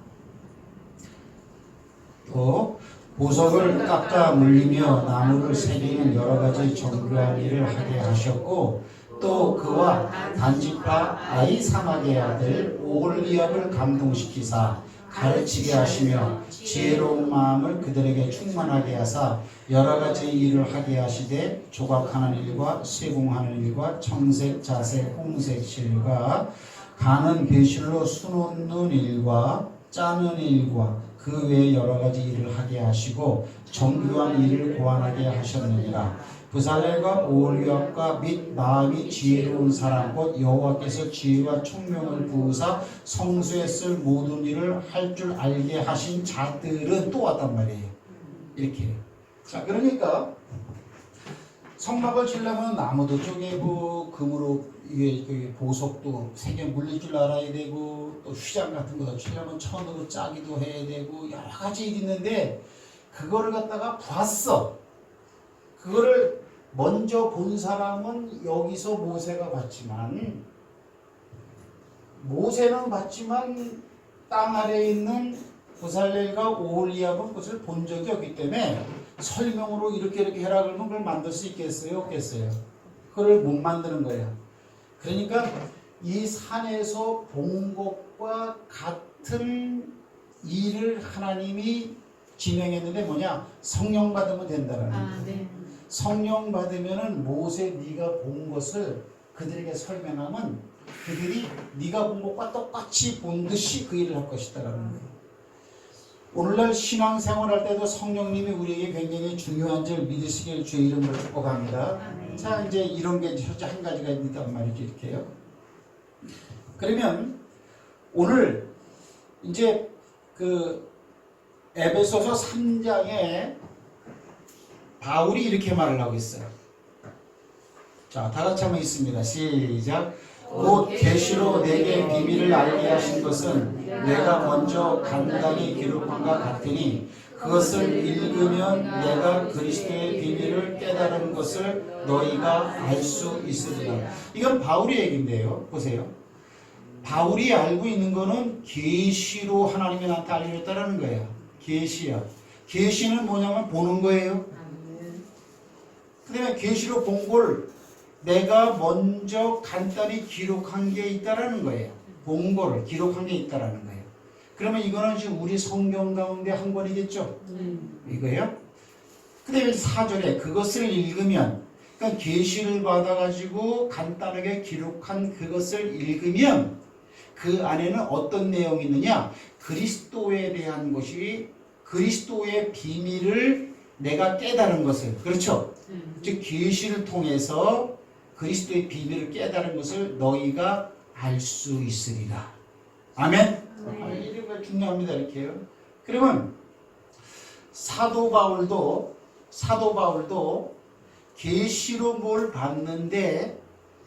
또 보석을 깎아 물리며 나무를 새기는 여러 가지 정교한 일을 하게 하셨고 또 그와 단지파 아히사막의 아들 오홀리압을 감동시키사 가르치게 하시며 지혜로운 마음을 그들에게 충만하게 하사 여러 가지 일을 하게 하시되 조각하는 일과 쇠공하는 일과 청색, 자색, 홍색 실과 가는 배실로 수놓는 일과 짜는 일과 그 외에 여러 가지 일을 하게 하시고 정교한 일을 고안하게 하셨느니라. 부살렛과 오홀리압과 및 마음이 지혜로운 사람 곧 여호와께서 지혜와 총명을 부으사 성소에 쓸 모든 일을 할 줄 알게 하신 자들은 또 왔단 말이에요. 이렇게. 자, 그러니까 성막을 지려면 나무도 쪼개고 금으로 이게 보석도 새겨 물릴 줄 알아야 되고 또 휘장 같은 거도 치려면 천으로 짜기도 해야 되고 여러 가지 일이 있는데 그거를 갖다가 봤어. 그거를 먼저 본 사람은 여기서 모세가 봤지만 모세는 봤지만 땅 아래에 있는 부살렛과 오홀리압은 그것을 본 적이 없기 때문에 설명으로 이렇게 해라 그러면 그걸 만들 수 있겠어요? 없겠어요? 그걸 못 만드는 거예요. 그러니까 이 산에서 본 것과 같은 일을 하나님이 진행했는데 뭐냐? 성령 받으면 된다는 거예요. 성령 받으면은 모세 네가 본 것을 그들에게 설명하면 그들이 네가 본 것과 똑같이 본 듯이 그 일을 할 것이다라는 거예요. 오늘날 신앙생활할 때도 성령님이 우리에게 굉장히 중요한 줄 믿으시길 주의 이름으로 축복합니다. 자, 이제 이런 게 현재 한 가지가 있단 말이죠. 이렇게요. 그러면 오늘 이제 그 에베소서 3장에 바울이 이렇게 말을 하고 있어요. 자, 다 같이 한번 있습니다. 시작. 곧 계시로 내게 비밀을 알게 하신 것은 내가 먼저 간단히 기록한과 같으니 그것을 읽으면 내가 그리스도의 비밀을 깨달은 것을 너희가 알 수 있으리라. 이건 바울의 얘기인데요. 보세요. 바울이 알고 있는 거는 계시로 하나님이 나한테 알려줬다는 거예요. 계시야. 계시는 뭐냐면 보는 거예요. 그다음에 계시로 본 걸 내가 먼저 간단히 기록한 게 있다라는 거예요. 본 거를 기록한 게 있다라는 거예요. 그러면 이거는 지금 우리 성경 가운데 한 권이겠죠? 이거예요. 그 다음에 4절에 그것을 읽으면, 그러니까 계시를 받아가지고 간단하게 기록한 그것을 읽으면 그 안에는 어떤 내용이 있느냐? 그리스도에 대한 것이, 그리스도의 비밀을 내가 깨달은 것을, 그렇죠? 즉 계시를 통해서 그리스도의 비밀을 깨달은 것을 너희가 알 수 있으리라. 아멘? 이게 중요합니다. 이렇게요. 그러면 사도 바울도 계시로 뭘 봤는데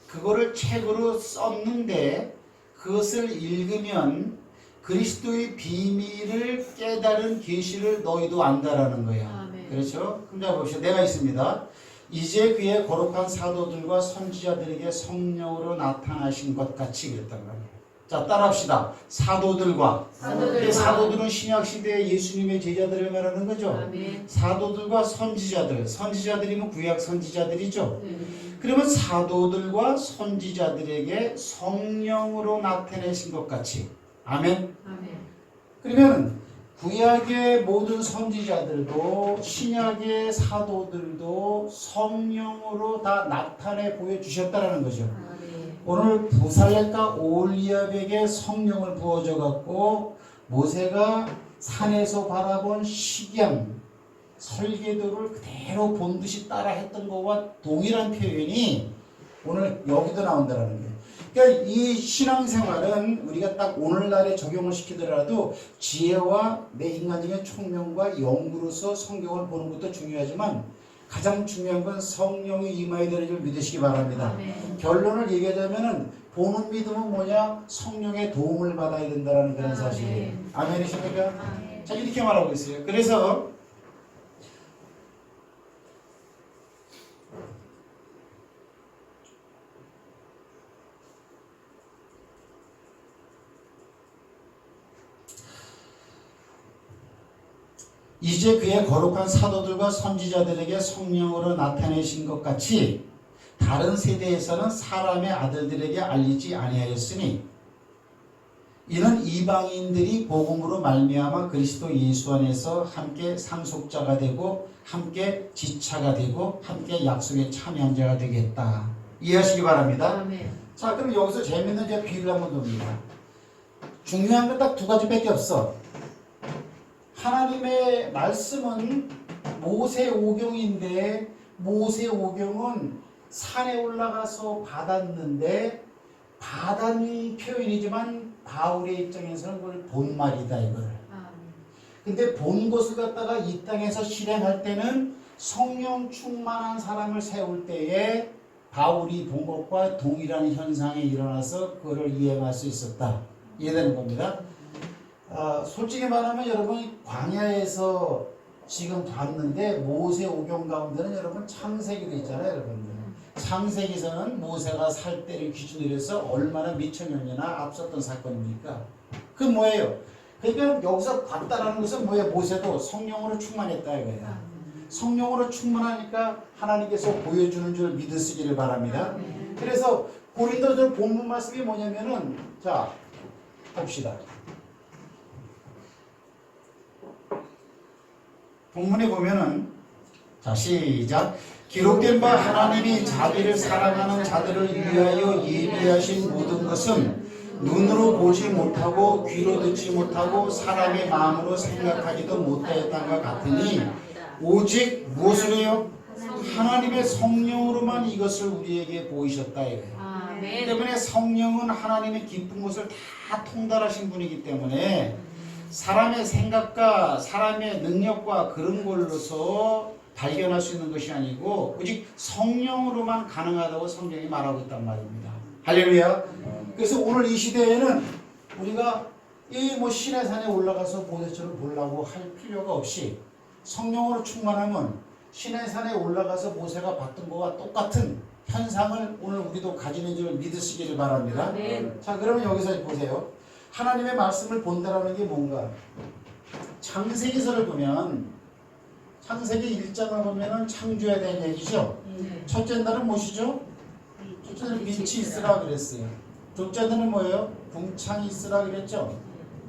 그거를 책으로 썼는데 그것을 읽으면 그리스도의 비밀을 깨달은 계시를 너희도 안다라는 거예요. 그렇죠? 그럼 자 봅시다. 내가 있습니다. 이제 그의 거룩한 사도들과 선지자들에게 성령으로 나타나신 것 같이 그랬단 말이에요. 자, 따라합시다. 사도들과. 사도들과. 사도들은 신약 시대의 예수님의 제자들을 말하는 거죠. 아멘. 사도들과 선지자들. 선지자들이면 구약 선지자들이죠. 네. 그러면 사도들과 선지자들에게 성령으로 나타내신 것 같이. 아멘. 아멘. 그러면 구약의 모든 선지자들도 신약의 사도들도 성령으로 다 나타내 보여주셨다라는 거죠. 아멘. 오늘 부살렉과 오홀리압에게 성령을 부어줘 갖고 모세가 산에서 바라본 식양 설계도를 그대로 본 듯이 따라 했던 것과 동일한 표현이 오늘 여기도 나온다는 거예요. 그러니까 이 신앙생활은 우리가 딱 오늘날에 적용을 시키더라도 지혜와 내 인간적인 총명과 연구로서 성경을 보는 것도 중요하지만 가장 중요한 건 성령의 임하에 되는 줄 믿으시기 바랍니다. 아멘. 결론을 얘기하자면은 보는 믿음은 뭐냐? 성령의 도움을 받아야 된다는 그런 사실이에요. 아멘이십니까? 아멘. 자, 이렇게 말하고 있어요. 그래서 이제 그의 거룩한 사도들과 선지자들에게 성령으로 나타내신 것 같이 다른 세대에서는 사람의 아들들에게 알리지 아니하였으니 이는 이방인들이 복음으로 말미암아 그리스도 예수 안에서 함께 상속자가 되고 함께 지차가 되고 함께 약속에 참여한 자가 되겠다. 이해하시기 바랍니다. 아멘. 자, 그럼 여기서 재밌는 제 비유를 한번 봅니다. 중요한 건 딱 두 가지밖에 없어. 하나님의 말씀은 모세오경인데 모세오경은 산에 올라가서 받았는데 받은 표현이지만 바울의 입장에서는 그걸 본 말이다 이걸. 아멘. 근데 본 것을 갖다가 이 땅에서 실행할 때는 성령 충만한 사람을 세울 때에 바울이 본 것과 동일한 현상이 일어나서 그거를 이해할 수 있었다. 이해되는 겁니다. 솔직히 말하면 여러분 광야에서 지금 봤는데 모세오경 가운데는 여러분 창세기도 있잖아요, 여러분들. 창세기에서는 모세가 살 때를 기준으로 해서 얼마나 미천년 년이나 앞섰던 사건입니까? 그 뭐예요? 그러니까 여기서 봤다라는 것은 뭐예요? 모세도 성령으로 충만했다 이거예요. 성령으로 충만하니까 하나님께서 보여주는 줄 믿으시기를 바랍니다. 그래서 고린도서 본문 말씀이 뭐냐면은 자 봅시다. 본문에 보면은 자 시작. 기록된 바 하나님이 자기를 사랑하는 자들을 위하여 예비하신 모든 것은 눈으로 보지 못하고 귀로 듣지 못하고 사람의 마음으로 생각하지도 못하였던 것 같으니 오직 무엇을 해요? 하나님의 성령으로만 이것을 우리에게 보이셨다 이거예요. 아멘. 때문에 성령은 하나님의 깊은 것을 다 통달하신 분이기 때문에 사람의 생각과 사람의 능력과 그런 걸로서 발견할 수 있는 것이 아니고 오직 성령으로만 가능하다고 성경이 말하고 있단 말입니다. 할렐루야. 그래서 오늘 이 시대에는 우리가 이 뭐 시내산에 올라가서 모세처럼 보려고 할 필요가 없이 성령으로 충만하면 시내산에 올라가서 모세가 봤던 것과 똑같은 현상을 오늘 우리도 가지는 줄 믿으시기를 바랍니다. 아멘. 자, 그러면 여기서 보세요. 하나님의 말씀을 본다라는 게 뭔가? 창세기서를 보면 창세기 1장을 보면은 창조에 대한 얘기죠. 첫째 날은 무엇이죠? 첫째 날은 빛이 있으라 그랬어요. 둘째 날은 뭐예요? 궁창이 있으라 그랬죠.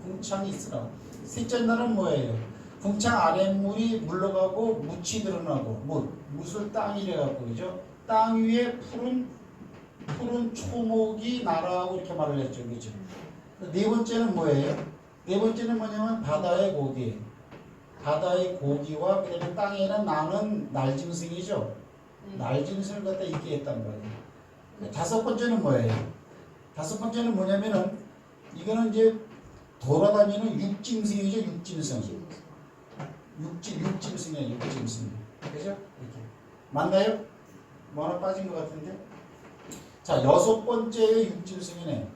궁창이 있으라. 셋째 날은 뭐예요? 궁창 아랫물이 물러가고 묻이 드러나고 묻을 땅이래 갖고 그죠? 땅 위에 푸른 초목이 날아오고 이렇게 말을 했죠. 그죠? 네 번째는 뭐예요? 네 번째는 뭐냐면 바다의 고기. 바다의 고기와 그다음에 땅에는 나는 날짐승이죠. 날짐승을 갖다 있게 했단 말이에요. 다섯 번째는 뭐예요? 다섯 번째는 뭐냐면은 이거는 이제 돌아다니는 육짐승이죠. 육짐승. 육짐승이에요. 육짐승. 그죠? 이렇게. 맞나요? 뭐 하나 빠진 것 같은데? 자, 여섯 번째의 육짐승이네.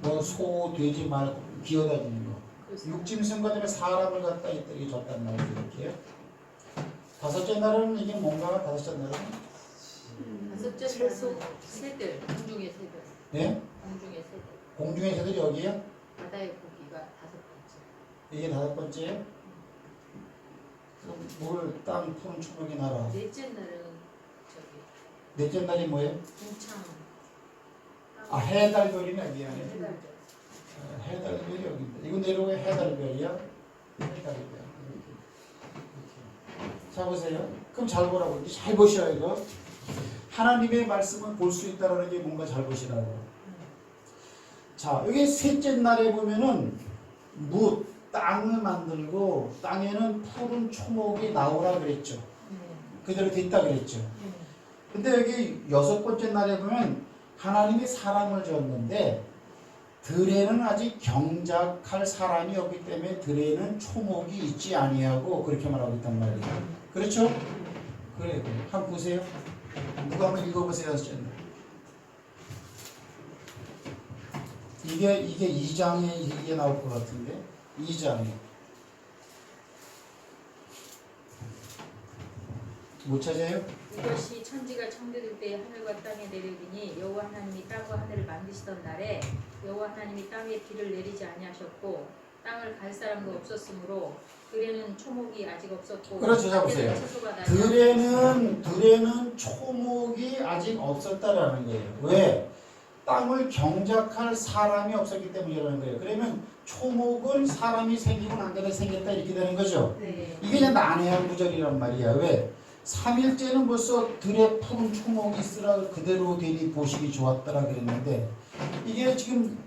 뭐 소, 돼지, 말 기어다니는 거. 육짐승과 다음에 사람을 갖다 이렇게 줬단 말이죠. 이렇게요. 다섯째 날은 이게 뭔가? 다섯째 날은? 다섯째 날은 새들, 공중의 새들. 예? 공중의 새들. 공중의 새들이 여기요? 바다의 고기가 5번째. 이게 5번째예요? 그럼 물, 땅, 푸른 초목이 나라. 넷째 날은 저기 넷째 날이 뭐예요? 동창. 아, 해달별이네. 미안해. 해달별. 해달별이 여기인데. 이거 내려오면 해달별이야? 해달별. 자, 보세요. 그럼 잘 보라고. 이제 잘 보셔야 이거. 하나님의 말씀은 볼 수 있다는 게 뭔가 잘 보시라고. 자, 여기 셋째 날에 보면은 땅을 만들고 땅에는 푸른 초목이 나오라 그랬죠. 그대로 됐다 그랬죠. 근데 여기 6번째 날에 보면 하나님이 사람을 지었는데 들에는 아직 경작할 사람이 없기 때문에 들에는 초목이 있지 아니하고 그렇게 말하고 있단 말이에요. 그렇죠? 그래. 한번 보세요. 누가 한번 읽어보세요. 이게 2장에 이게 나올 것 같은데 2장에 못 찾아요? 이것이 천지가 창조될 때 하늘과 땅에 내리니 여호와 하나님이 땅과 하늘을 만드시던 날에 여호와 하나님이 땅에 비를 내리지 아니하셨고 땅을 갈 사람도 없었으므로 들에는 초목이 아직 없었고 그렇죠. 자 보세요. 들에는 초목이 아직 없었다라는 거예요. 왜? 땅을 경작할 사람이 없었기 때문이라는 거예요. 그러면 초목은 사람이 생기고 난 다음에 생겼다 이렇게 되는 거죠. 네. 이게 이제 난해한 구절이란 말이야. 왜? 3일째는 벌써 들에 푸른 초목이 있으라 그대로 되니 보시기 좋았더라 그랬는데 이게 지금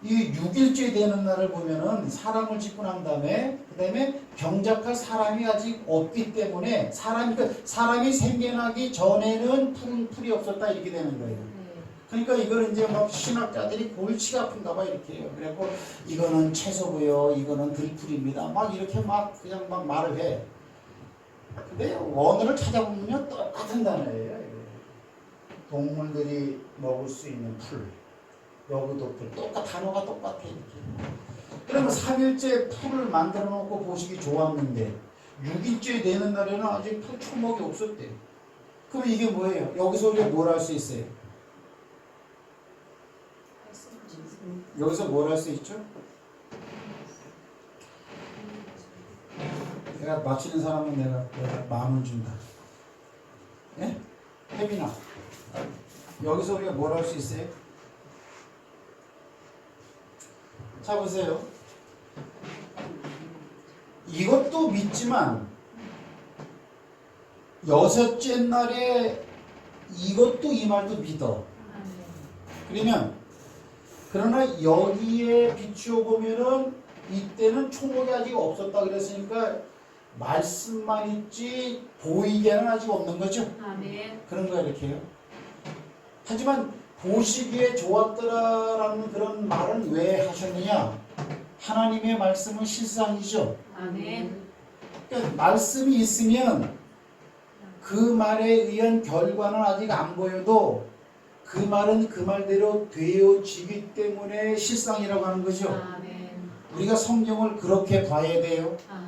이 6일째 되는 날을 보면은 사람을 짓고 난 다음에 그다음에 경작할 사람이 아직 없기 때문에 사람이 생겨나기 전에는 푸른 풀이 없었다 이렇게 되는 거예요. 그러니까 이걸 이제 막 신학자들이 골치가 아픈가 봐 이렇게 해요. 그래갖고 이거는 채소고요, 이거는 들풀입니다. 막 이렇게 막 그냥 막 말을 해. 근데 원어를 찾아보면 똑같은 단어예요. 동물들이 먹을 수 있는 풀, 여기도 풀, 단어가 똑같아 이렇게. 그러면 3일째 풀을 만들어 놓고 보시기 좋았는데 6일째 되는 날에는 아직 풀 초목이 없었대요. 그럼 이게 뭐예요? 여기서 우리가 뭘 할 수 있어요? 여기서 뭘 할 수 있죠? 내가 맞히는 사람은 내가 마음을 준다. 예? 혜빈아, 여기서 우리가 뭘 할 수 있어요? 자 보세요. 이것도 믿지만 6째 날에 이것도 이 말도 믿어. 그러나 여기에 비추어 보면은 이때는 초목이 아직 없었다 그랬으니까 말씀만 있지 보이게는 아직 없는 거죠. 아멘. 그런 거 이렇게요. 하지만 보시기에 좋았더라라는 그런 말은 왜 하셨느냐? 하나님의 말씀은 실상이죠. 아멘. 그러니까 말씀이 있으면 그 말에 의한 결과는 아직 안 보여도 그 말은 그 말대로 되어지기 때문에 실상이라고 하는 거죠. 아멘. 우리가 성경을 그렇게 봐야 돼요. 아멘.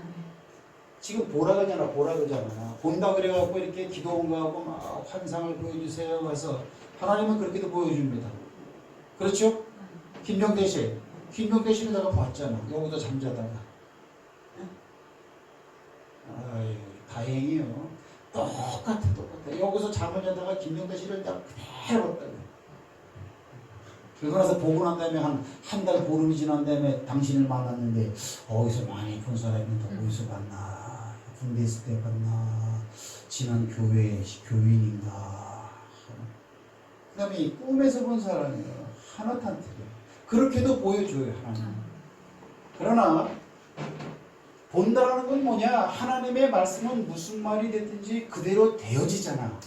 지금 보라 그러잖아. 본다 그래갖고 이렇게 기도원가하고 막 환상을 보여주세요. 그래서 하나님은 그렇게도 보여줍니다. 그렇죠? 김병대 씨를 내가 봤잖아. 여기서 잠자다가. 아유, 다행이요. 똑같아. 여기서 잠을 자다가 김병대 씨를 내가 그대로 봤다. 그러고 나서 보고 난 다음에 한 달 보름이 지난 다음에 당신을 만났는데 어디서 많이 본 사람인데 어디서 봤나? 군대 있을 때 봤나? 지난 교회인가? 그 다음에 꿈에서 본 사람이에요. 하나탄트예요. 그렇게도 보여줘요. 하나님. 그러나 본다라는 건 뭐냐? 하나님의 말씀은 무슨 말이 됐든지 그대로 되어지잖아.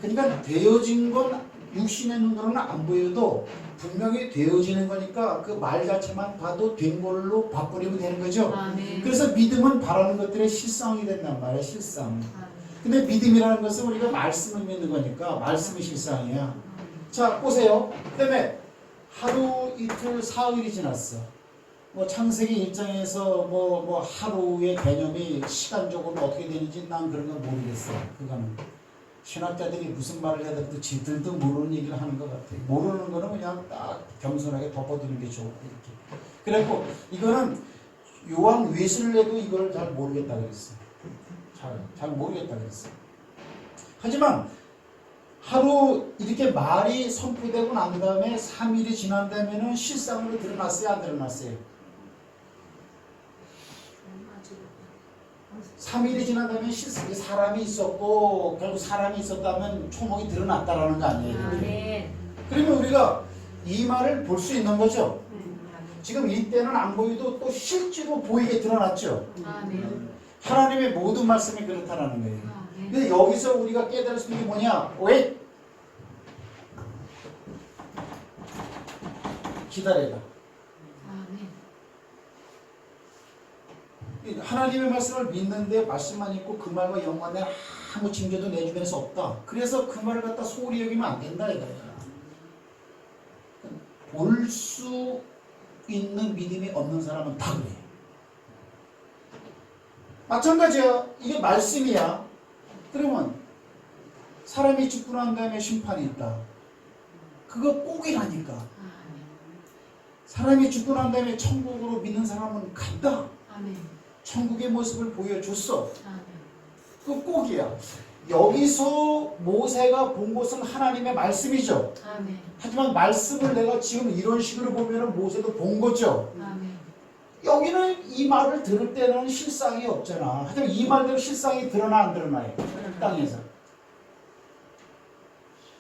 그러니까 되어진 건 육신의 눈으로는 안 보여도 분명히 되어지는 거니까 그 말 자체만 봐도 된 걸로 바꾸려면 되는 거죠. 아멘. 그래서 믿음은 바라는 것들의 실상이 된단 말이야. 실상. 근데 믿음이라는 것은 우리가 말씀을 믿는 거니까 말씀이 실상이야. 자 보세요. 그 다음에 하루 이틀 사흘이 지났어. 뭐 창세기 1장에서 뭐 하루의 개념이 시간적으로 어떻게 되는지 난 그런 건 모르겠어. 그거는. 신학자들이 무슨 말을 해야 돼도 지들도 모르는 얘기를 하는 것 같아요. 모르는 거는 그냥 딱 겸손하게 덮어두는 게 좋고 이렇게. 그래갖고 이거는 요한 웨슬레도 이걸 잘 모르겠다 그랬어요. 잘 모르겠다 그랬어요. 하지만 하루 이렇게 말이 선포되고 난 다음에 3일이 지난 다음에는 실상으로 드러났어요, 안 드러났어요? 3일이 지난 다음에 사람이 있었고 결국 사람이 있었다면 초목이 드러났다라는 거 아니에요? 네. 그러면 우리가 이 말을 볼 수 있는 거죠. 지금 이때는 안 보여도 또 실제로 보이게 드러났죠. 하나님의 모든 말씀이 그렇다라는 거예요. 근데 여기서 우리가 깨달을 수 있는 게 뭐냐? 왜? 기다려라. 하나님의 말씀을 믿는데 말씀만 있고 그 말과 연관된 아무 징조도 내 주변에서 없다. 그래서 그 말을 갖다 소홀히 여기면 안 된다 이거야. 볼 수 있는 믿음이 없는 사람은 다 그래. 마찬가지야. 이게 말씀이야. 그러면 사람이 죽고 난 다음에 심판이 있다. 그거 꼭이라니까. 사람이 죽고 난 다음에 천국으로 믿는 사람은 간다. 천국의 모습을 보여줬어. 그 꼭이야. 여기서 모세가 본 것은 하나님의 말씀이죠. 하지만 말씀을 내가 지금 이런 식으로 보면 모세도 본 거죠. 여기는 이 말을 들을 때는 실상이 없잖아. 하지만 이 말대로 실상이 드러나 안 드러나요? 땅에서.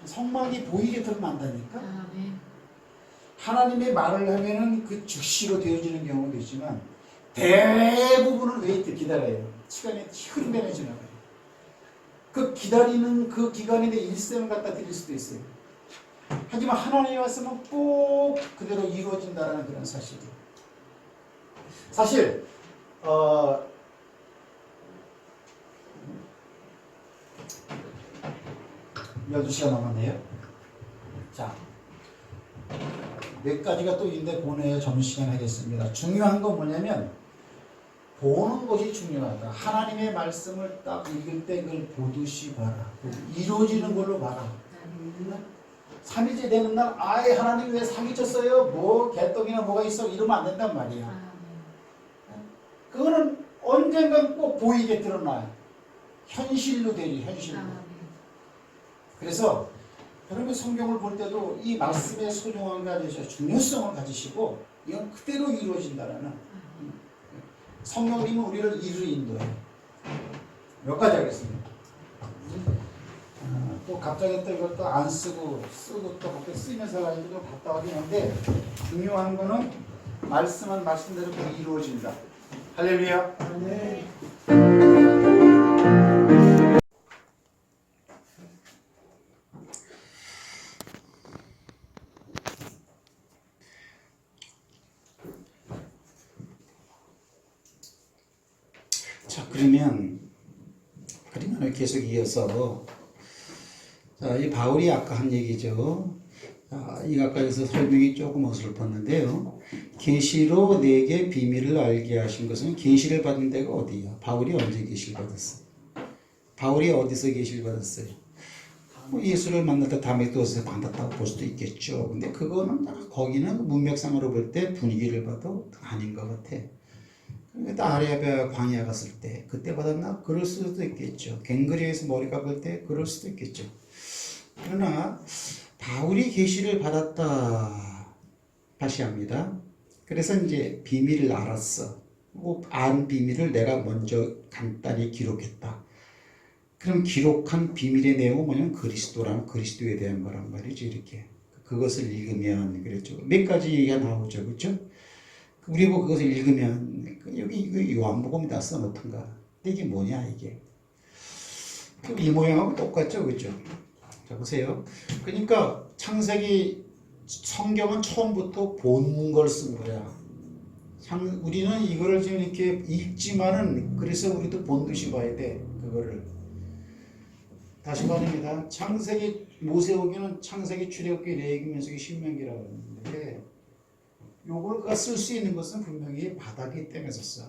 성막이 보이게 드러난다니까. 하나님의 말을 하면은 그 즉시로 되어지는 경우도 있지만 대부분은 웨이트 기다려요. 시간이 흐름에 지나가요. 그 기다리는 그 기간에 내 일생을 갖다 드릴 수도 있어요. 하지만 하나님의 말씀은 꼭 그대로 이루어진다는 그런 사실이에요. 사실 12시간 남았네요. 자, 몇 가지가 또 있는데 보내야 점심시간 하겠습니다. 중요한 건 뭐냐면 보는 것이 중요하다. 하나님의 말씀을 딱 읽을 때 그걸 보듯이 봐라. 이루어지는 걸로 봐라. 3일째 되는 날 아예 하나님 왜 사기쳤어요? 뭐 개떡이나 뭐가 있어? 이러면 안 된단 말이야. 그거는 언젠간 꼭 보이게 드러나요. 현실로 되지, 현실로. 그래서 여러분 성경을 볼 때도 이 말씀의 소중함과 중요성을 가지시고 이건 그대로 이루어진다라는 성령님은 우리를 이루 인도해요. 몇 가지 하겠습니다. 또 갑자기 또 이것도 안 쓰고 또 갑자기 쓰면서 가지고 좀 답답하긴 한데 중요한 거는 말씀은 말씀대로 이루어진다. 할렐루야. 네. 자, 그러면 계속 이어서 자, 이 바울이 아까 한 얘기죠. 이 아까에서 설명이 조금 어설펐는데요. 계시로 내게 비밀을 알게 하신 것은 계시를 받은 데가 어디야? 바울이 언제 계시를 받았어? 바울이 어디서 계시를 받았어요? 뭐 예수를 만날 때 다메섹에서 받았다고 볼 수도 있겠죠. 근데 그거는 거기는 문맥상으로 볼 때 분위기를 봐도 아닌 것 같아. 아라비아 광야 갔을 때 그때 받았나? 그럴 수도 있겠죠. 갱그리에서 머리 감을 때 그럴 수도 있겠죠. 그러나 바울이 계시를 받았다 다시 합니다. 그래서 이제 비밀을 알았어. 안 비밀을 내가 먼저 간단히 기록했다. 그럼 기록한 비밀의 내용은 뭐냐면 그리스도라는 그리스도에 대한 거란 말이죠. 이렇게 그것을 읽으면 그랬죠. 몇 가지 얘기가 나오죠, 그렇죠? 우리 보고 그것을 읽으면 여기 이거 요한복음에다 써놓던가. 이게 뭐냐 이게? 이 모양하고 똑같죠, 그렇죠? 자 보세요. 그러니까 창세기 성경은 처음부터 본 걸 쓴 거야. 우리는 이거를 지금 이렇게 읽지만은 그래서 우리도 본 듯이 봐야 돼. 그거를 다시 말합니다. 창세기 모세오기는 창세기 출애굽기 레위기 민수기 신명기라고 하는데 요걸 쓸 수 있는 것은 분명히 바다기 때문에 썼어.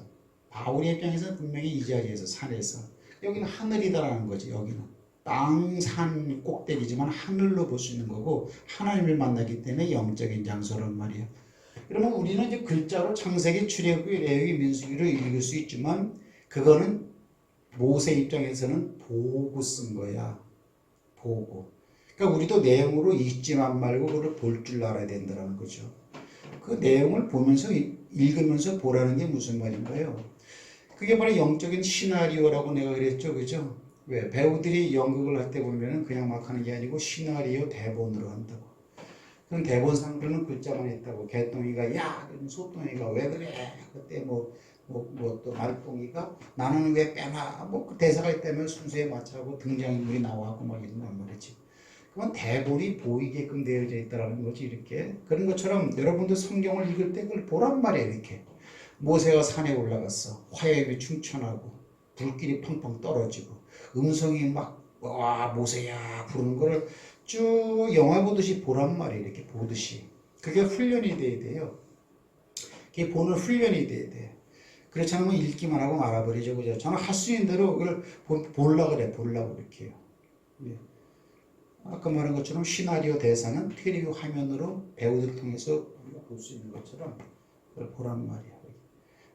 바울의 입장에서는 분명히 이 자리에서 산에서 여기는 하늘이다라는 거지. 여기는 땅, 산 꼭대기지만 하늘로 볼 수 있는 거고 하나님을 만나기 때문에 영적인 장소란 말이에요. 그러면 우리는 이제 글자로 창세기, 출애굽기, 레위기, 민수기를 읽을 수 있지만 그거는 모세 입장에서는 보고 쓴 거야. 보고. 그러니까 우리도 내용으로 읽지만 말고 그걸 볼 줄 알아야 된다는 거죠. 그 내용을 보면서 읽으면서 보라는 게 무슨 말인가요? 그게 바로 영적인 시나리오라고 내가 그랬죠, 그죠? 왜 배우들이 연극을 할 때 보면은 그냥 막 하는 게 아니고 시나리오 대본으로 한다고. 그럼 대본상으로는 글자만 있다고. 개똥이가 야, 소똥이가 왜 그래? 그때 또 말똥이가 나는 왜 빼나? 그 대사가 있다면 순서에 맞춰고 등장인물이 나와고 막 이런 말이지. 그건 대본이 보이게끔 되어져 있다라는 거지 이렇게. 그런 것처럼 여러분도 성경을 읽을 때 그걸 보란 말이에요 이렇게. 모세가 산에 올라갔어. 화염이 충천하고 불길이 펑펑 떨어지고 음성이 막 와 모세야 부르는 거를 쭉 영화 보듯이 보란 말이에요. 이렇게 보듯이. 그게 훈련이 돼야 돼요. 그게 보는 훈련이 돼야 돼. 그렇지 않으면 읽기만 하고 말아버리죠. 그죠? 저는 할 수 있는 대로 그걸 보려고 그래. 보려고 이렇게 해요. 예. 아까 말한 것처럼 시나리오 대사는 텔레비 화면으로 배우들을 통해서 우리가 볼 수 있는 것처럼 그걸 보란 말이야.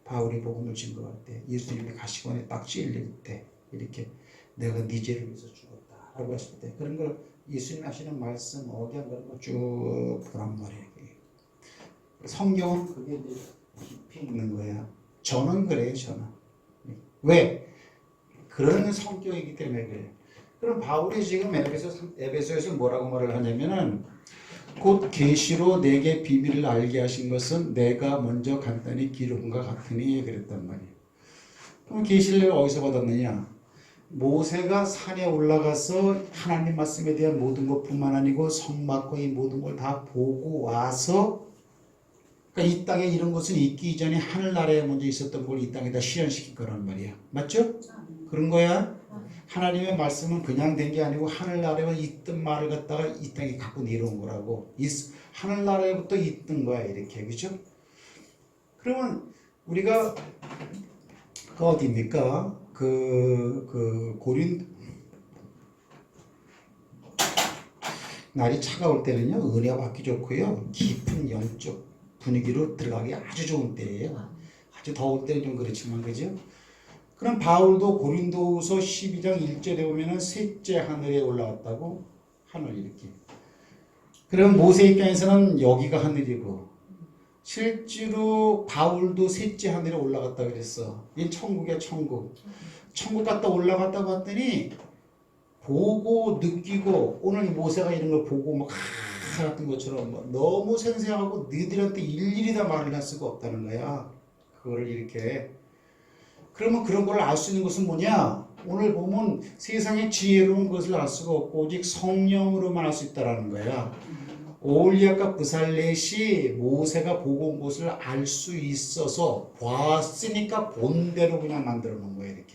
바울이 복음을 증거할 때, 예수님이 가시관에 딱 찔릴 때 이렇게 내가 네 죄를 위해서 죽었다라고 했을 때 그런 걸 예수님이 하시는 말씀 억양 그런 거 쭉 보란 말이에요. 성경은 그게 깊이 있는 거야. 저는 그래요. 저는. 왜? 그런 성격이기 때문에 그래요. 그럼 바울이 지금 에베소에서 뭐라고 말을 하냐면은 곧 계시로 내게 비밀을 알게 하신 것은 내가 먼저 간단히 기록과 같으니 그랬단 말이에요. 그럼 계시를 어디서 받았느냐? 모세가 산에 올라가서 하나님 말씀에 대한 모든 것뿐만 아니고 성막과 이 모든 걸 다 보고 와서 그러니까 이 땅에 이런 것은 있기 이전에 하늘나라에 먼저 있었던 걸 이 땅에다 실현시킨 거란 말이야. 맞죠? 그런 거야. 하나님의 말씀은 그냥 된 게 아니고 하늘나라에 있던 말을 갖다가 이 땅에 갖고 내려온 거라고. 하늘나라에부터 있던 거야 이렇게. 그죠? 그러면 우리가 그 어디입니까? 날이 차가울 때는요 은혜가 받기 좋고요 깊은 영적 분위기로 들어가기 아주 좋은 때예요. 아주 더울 때는 좀 그렇지만 그죠? 그럼 바울도 고린도후서 12장 1절에 보면은 셋째 하늘에 올라갔다고 하늘 이렇게. 그럼 모세 입장에서는 여기가 하늘이고 실제로 바울도 셋째 하늘에 올라갔다 그랬어. 이 천국이야 천국. 천국 갔다 올라갔다고 했더니 보고 느끼고 오늘 모세가 이런 걸 보고 막 같은 것처럼 너무 생생하고 너희들한테 일일이 다 말을 할 수가 없다는 거야. 그거를 이렇게. 그러면 그런 걸 알 수 있는 것은 뭐냐? 오늘 보면 세상의 지혜로운 것을 알 수가 없고 오직 성령으로만 알 수 있다는 거야. 오홀리압과 브살렛이 모세가 보고 온 것을 알 수 있어서 봤으니까 본대로 그냥 만들어 놓은 거야 이렇게.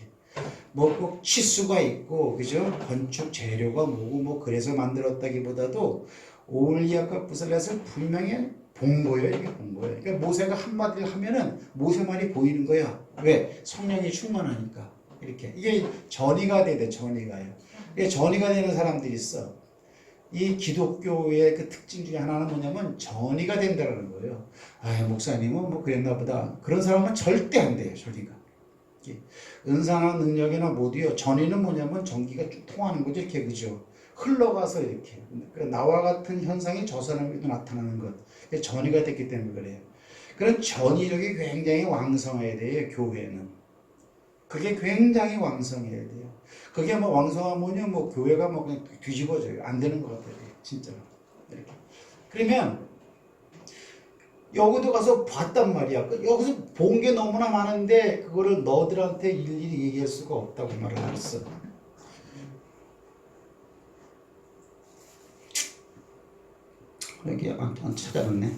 뭐 꼭 치수가 있고 그죠? 건축 재료가 뭐고 그래서 만들었다기보다도 오홀리압과 브살렛을 분명히 본 거예요. 이게 본 거예요. 그러니까 모세가 한마디를 하면은 모세만이 보이는 거야. 왜? 성령이 충만하니까. 이렇게. 이게 전이가 돼야 돼. 전이가요. 이게 전이가 되는 사람들이 있어. 이 기독교의 그 특징 중에 하나는 뭐냐면 전이가 된다는 거예요. 아, 목사님은 뭐 그랬나 보다. 그런 사람은 절대 안 돼요. 전이가. 은사나 능력이나 모두요. 전이는 뭐냐면 전기가 쭉 통하는 거죠. 이렇게 그죠? 흘러가서 이렇게. 그러니까 나와 같은 현상이 저 사람에게도 나타나는 것. 전이가 됐기 때문에 그래요. 그런 전이력이 굉장히 왕성해야 돼요. 교회는. 그게 굉장히 왕성해야 돼요. 그게 뭐 왕성하면요, 뭐 교회가 뭐 그냥 뒤집어져요. 안 되는 것 같아요. 진짜로. 이렇게. 그러면 여기도 가서 봤단 말이야. 여기서 본 게 너무나 많은데 그거를 너들한테 일일이 얘기할 수가 없다고 말을 했어. 여기 안 찾아봤네.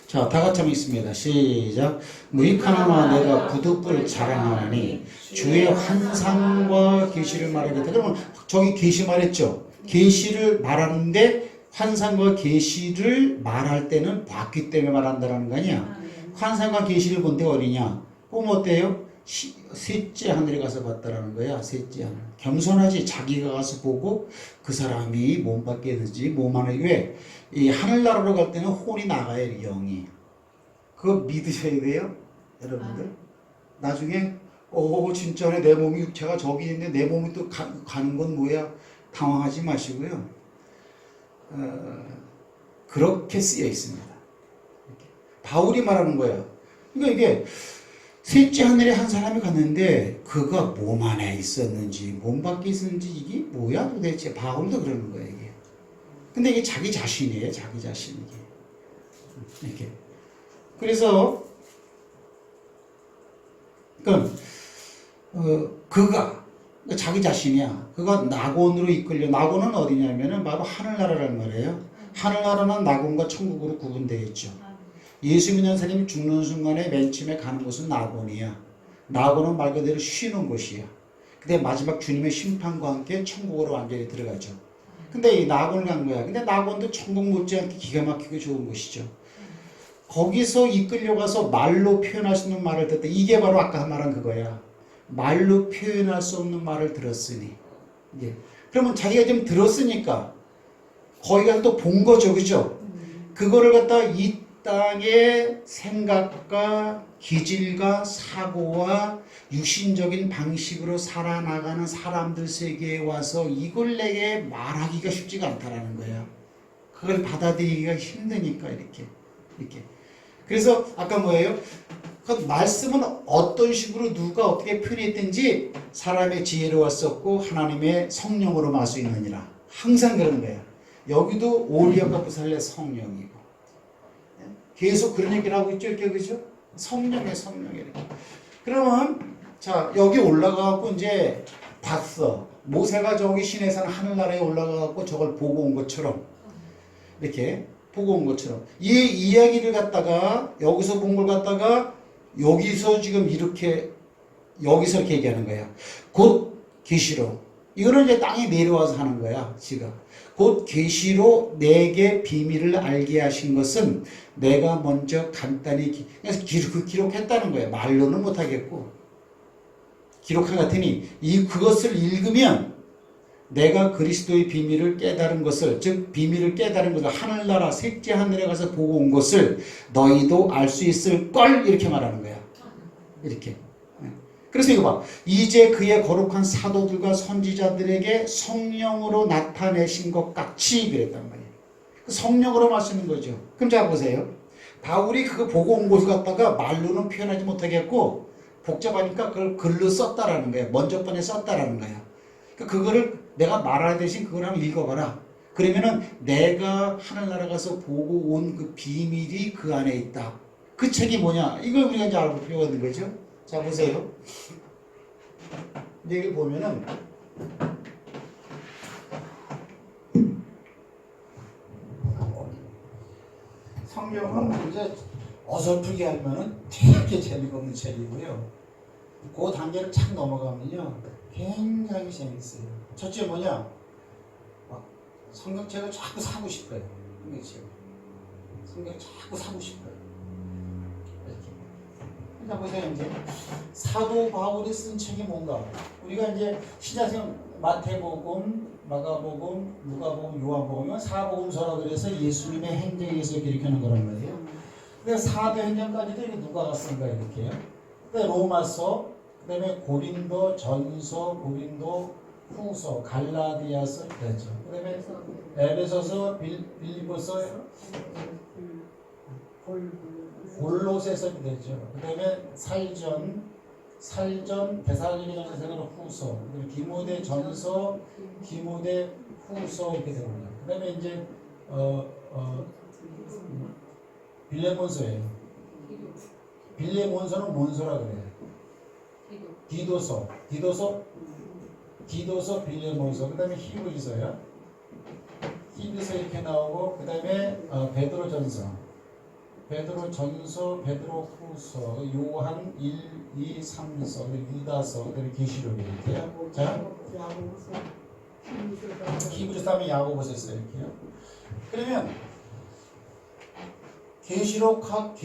자, 다 같이 한번 있습니다. 시작. 무익하나마 내가 부득불 자랑하나니 주의 환상과 계시를 말하겠다. 그러면 저기 계시 말했죠. 계시를 말하는데 환상과 계시를 말할 때는 봤기 때문에 말한다는 거 아니야. 환상과 계시를 본 데 어디냐? 보면 어때요? 셋째 하늘에 가서 봤다라는 거야. 셋째 하늘. 겸손하지. 자기가 가서 보고 그 사람이 몸 밖에 있는지 몸 안에 왜? 이 하늘나라로 갈 때는 혼이 나가요. 영이. 그거 믿으셔야 돼요. 여러분들. 나중에 진짜네 내 몸이 육체가 저기 있는데 내 몸이 또 가는 건 뭐야? 당황하지 마시고요. 그렇게 쓰여 있습니다. 바울이 말하는 거예요. 그러니까 이게 셋째 하늘에 한 사람이 갔는데 그가 몸 안에 있었는지 몸 밖에 있었는지 이게 뭐야 도대체. 바울도 그러는 거예요. 이게. 근데 이게 자기 자신이에요. 자기 자신. 이게. 그래서 그러니까 그가 자기 자신이야. 그가 낙원으로 이끌려. 낙원은 어디냐면은 바로 하늘나라라는 말이에요. 하늘나라는 낙원과 천국으로 구분되어 있죠. 예수 믿는 사람이 죽는 순간에 맨 처음에 가는 곳은 낙원이야. 낙원은 말 그대로 쉬는 곳이야. 근데 마지막 주님의 심판과 함께 천국으로 완전히 들어가죠. 근데 이 낙원을 간 거야. 근데 낙원도 천국 못지않게 기가 막히게 좋은 곳이죠. 거기서 이끌려가서 말로 표현할 수 있는 말을 듣다. 이게 바로 아까 말한 그거야. 말로 표현할 수 없는 말을 들었으니. 예. 그러면 자기가 좀 들었으니까 거기 가서 또 본 거죠. 그죠? 그거를 갖다가 이 땅의 생각과 기질과 사고와 육신적인 방식으로 살아나가는 사람들 세계에 와서 이걸 내게 말하기가 쉽지가 않다라는 거야. 그걸 받아들이기가 힘드니까 이렇게. 그래서 아까 뭐예요? 그 말씀은 어떤 식으로 누가 어떻게 표현했든지 사람의 지혜로 왔었고 하나님의 성령으로 말 수 있느니라. 항상 그런 거야. 여기도 오리아가 부살레 성령이고 계속 그런 얘기를 하고 있죠. 이렇게 그죠? 성령의 이렇게. 그러면 자 여기 올라가고 이제 봤어. 모세가 저기 시내산 하늘나라에 올라가고 저걸 보고 온 것처럼 이렇게 보고 온 것처럼 이 이야기를 갖다가 여기서 본 걸 갖다가 여기서 지금 이렇게 여기서 이렇게 얘기하는 거야. 곧 계시로 이거는 이제 땅에 내려와서 하는 거야. 지가 곧 계시로 내게 비밀을 알게 하신 것은 내가 먼저 간단히 그래서 기록했다는 거야. 말로는 못하겠고 기록한 같으니 그것을 읽으면 내가 그리스도의 비밀을 깨달은 것을 즉 비밀을 깨달은 것을 하늘나라 셋째 하늘에 가서 보고 온 것을 너희도 알 수 있을 걸 이렇게 말하는 거야. 이렇게. 그래서 이거 봐. 이제 그의 거룩한 사도들과 선지자들에게 성령으로 나타내신 것 같이 그랬단 말이에요. 성령으로 말씀인 거죠. 그럼 자 보세요. 바울이 그거 보고 온 것을 갖다가 말로는 표현하지 못하겠고 복잡하니까 그걸 글로 썼다라는 거야. 먼저 번에 썼다라는 거야. 그거를 내가 말할 대신 그걸 한번 읽어봐라. 그러면은 내가 하늘나라 가서 보고 온 그 비밀이 그 안에 있다. 그 책이 뭐냐? 이걸 우리가 이제 알고 필요가 있는 거죠. 자 보세요. 여기 보면은 성경은 이제 어설프게 하면은 되게 재미가 없는 책이고요. 그 단계를 착 넘어가면요 굉장히 재밌어요. 첫째 뭐냐? 성경책을 자꾸 사고 싶어요. 성경 자꾸 사고 싶어요. 자 보세요. 이제 사도 바울이 쓴 책이 뭔가 우리가 이제 신약성 마태복음, 마가복음, 누가복음, 요한복음은 사복음서라 그래서 예수님의 행적에 의해서 기록하는 거란 말이에요. 근데 사도행전까지도 이게 누가 갔습니까 이렇게요. 근데 로마서, 그다음에 고린도 전서, 고린도 후서, 갈라디아서 되죠. 그다음에 에베소서, 빌립보서, 골로새서 되죠. 그다음에 살전, 데살로니가전서 후서, 디모데 전서, 디모데 후서 이렇게 됩니다. 그다음에 이제 빌레몬서예요. 빌레몬서는 뭔서라 그래요? 디도서, 빌레몬서. 그다음에 히브리서요. 히브리서 이렇게 나오고 그다음에 베드로전서, 베드로 후서, 요한 1, 2, 3서, 유다서, 그다음에 계시록 이렇게요. 자, 히브리서 하면 야고보서 있어요. 이렇게요. 그러면 계시록은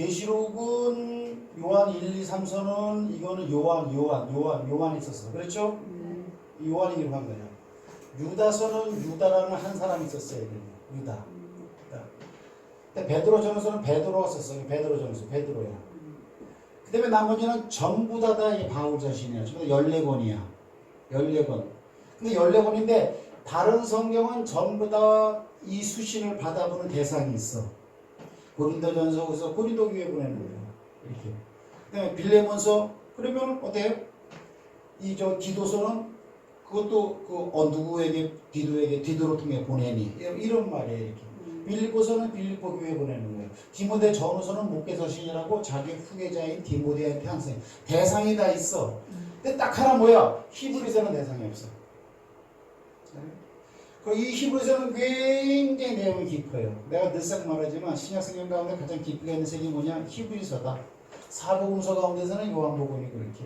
요한 1, 2, 3서는 이거는 요한이 있었어. 그렇죠? 요한이 기록한 거예요. 유다서는 유다라는 한 사람이 있었어요. 유다. 베드로전서는 베드로가 썼어요. 베드로전서, 베드로야. 그 다음에 나머지는 전부 다 바울 자신이야. 전부 다 14권이야. 14권. 근데 14권인데 다른 성경은 전부 다 이 수신을 받아보는 대상이 있어. 고린도전서에서 고린도 교회 보내는 거예요. 이렇게. 그 다음에 빌레몬서, 그러면 어때요? 디도서는 그것도 누구에게, 디도로 통해 보내니. 이런 말이에요. 이렇게. 빌립보서는 빌립보 교회 보내는 거예요. 디모데 전후서는 목회서신이라고 자기 후계자인 디모데한테 항상 대상이 다 있어. 근데 딱 하나 뭐야? 히브리서는 대상이 없어. 이 히브리서는 굉장히 내용이 깊어요. 내가 늘상 말하지만 신약성경 가운데 가장 깊이가 있는 책이 뭐냐? 히브리서다. 사복음서 가운데서는 요한복음이고 이렇게.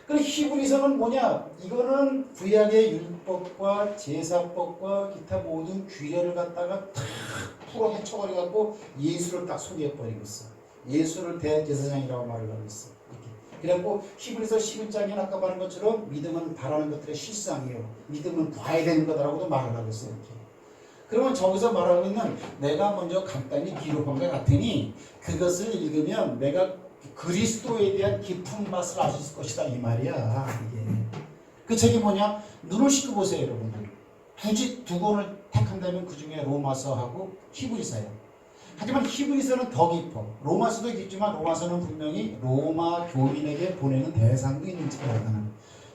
그럼 히브리서는 뭐냐? 이거는 구약의 율법과 제사법과 기타 모든 규례를 갖다가 탁 풀어 헤쳐버려갖고 예수를 딱 소개해버리고 있어. 예수를 대제사장이라고 말을 하고 있어. 그래갖고 히브리서 11장에 아까 말한 것처럼 믿음은 바라는 것들의 실상이요. 믿음은 봐야 되는 거다라고도 말을 하고 있어요. 이렇게. 그러면 저기서 말하고 있는 내가 먼저 간단히 기록한 것 같으니 그것을 읽으면 내가 그리스도에 대한 깊은 맛을 알 수 있을 것이다 이 말이야. 이게. 그 책이 뭐냐? 눈을 씻고 보세요 여러분들. 굳이 두 권을 택한다면 그 중에 로마서하고 히브리서예요. 하지만 히브리서는 더 깊어. 로마서도 깊지만 로마서는 분명히 로마 교인에게 보내는 대상도 있는 책이라는.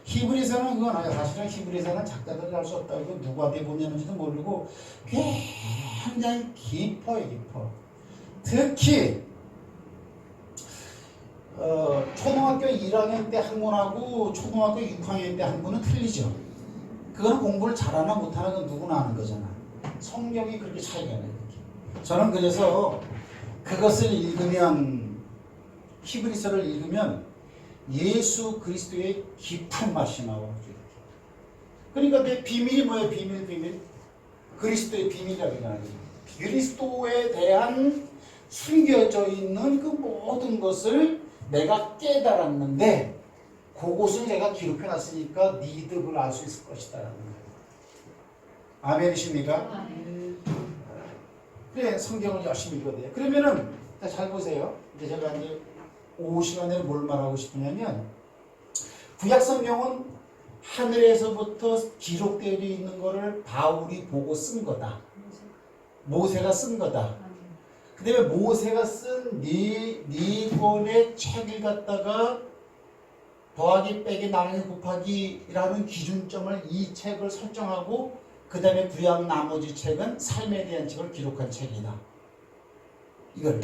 히브리서는 그건 아니야. 사실은 히브리서는 작가들이 알 수 없다고 누구한테 보내는지도 모르고 굉장히 깊어요. 깊어. 특히 초등학교 1학년 때 한 권하고 초등학교 6학년 때 한 권은 틀리죠. 그건 공부를 잘하나 못하나 건 누구나 아는 거잖아. 성경이 그렇게 차이가 나요. 저는 그래서 그것을 읽으면 히브리서를 읽으면 예수 그리스도의 깊은 맛이 나와요. 그러니까 내 비밀이 뭐예요? 비밀. 그리스도의 비밀이라고 얘기하는 거예요. 그리스도에 대한 숨겨져 있는 그 모든 것을 내가 깨달았는데 그것을 내가 기록해 놨으니까 니도 그걸 알 수 있을 것이다 라는 거예요. 아멘이십니까? 그래 성경을 열심히 읽어야 돼요. 그러면은 잘 보세요. 이제 제가 이제 오후 시간에 뭘 말하고 싶으냐면 구약 성경은 하늘에서부터 기록되어 있는 거를 바울이 보고 쓴 거다. 모세가 쓴 거다. 그 다음에 모세가 쓴 네 권의 책을 갖다가 더하기 빼기 나누기 곱하기라는 기준점을 이 책을 설정하고 그 다음에 구약 나머지 책은 삶에 대한 책을 기록한 책이다. 이걸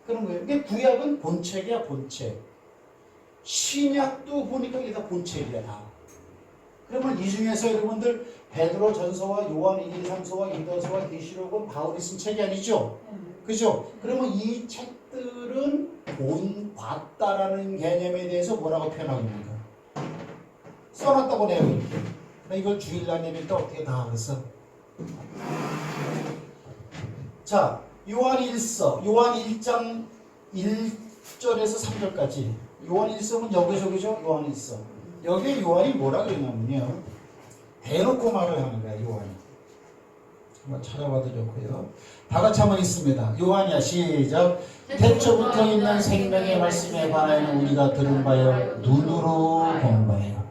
그런 거예요. 근데 구약은 본책이야 본책. 신약도 보니까 이게 다 본책이야 다. 그러면 이 중에서 여러분들 베드로 전서와 요한 1, 2, 3서와 유다서와 계시록은 바울이 쓴 책이 아니죠? 그죠? 그러면 이 책들은 본 봤다라는 개념에 대해서 뭐라고 표현하고 있는가? 써놨다고 내요 이렇게. 이걸 주일날 예배 때 어떻게 다 그랬어? 자, 요한 1서, 요한 1장 1절에서 3절까지. 요한 1서는 여기저기죠? 요한 1서. 여기에 요한이 뭐라 그러냐면요. 대놓고 말을 하는 거야, 요한이. 한번 찾아봐도 좋고요. 다 같이 한번 있습니다. 요한이야, 시작. 태초부터 있는 생명의 말씀에 관하여는 우리가 들은 바요, 눈으로 본 바예요.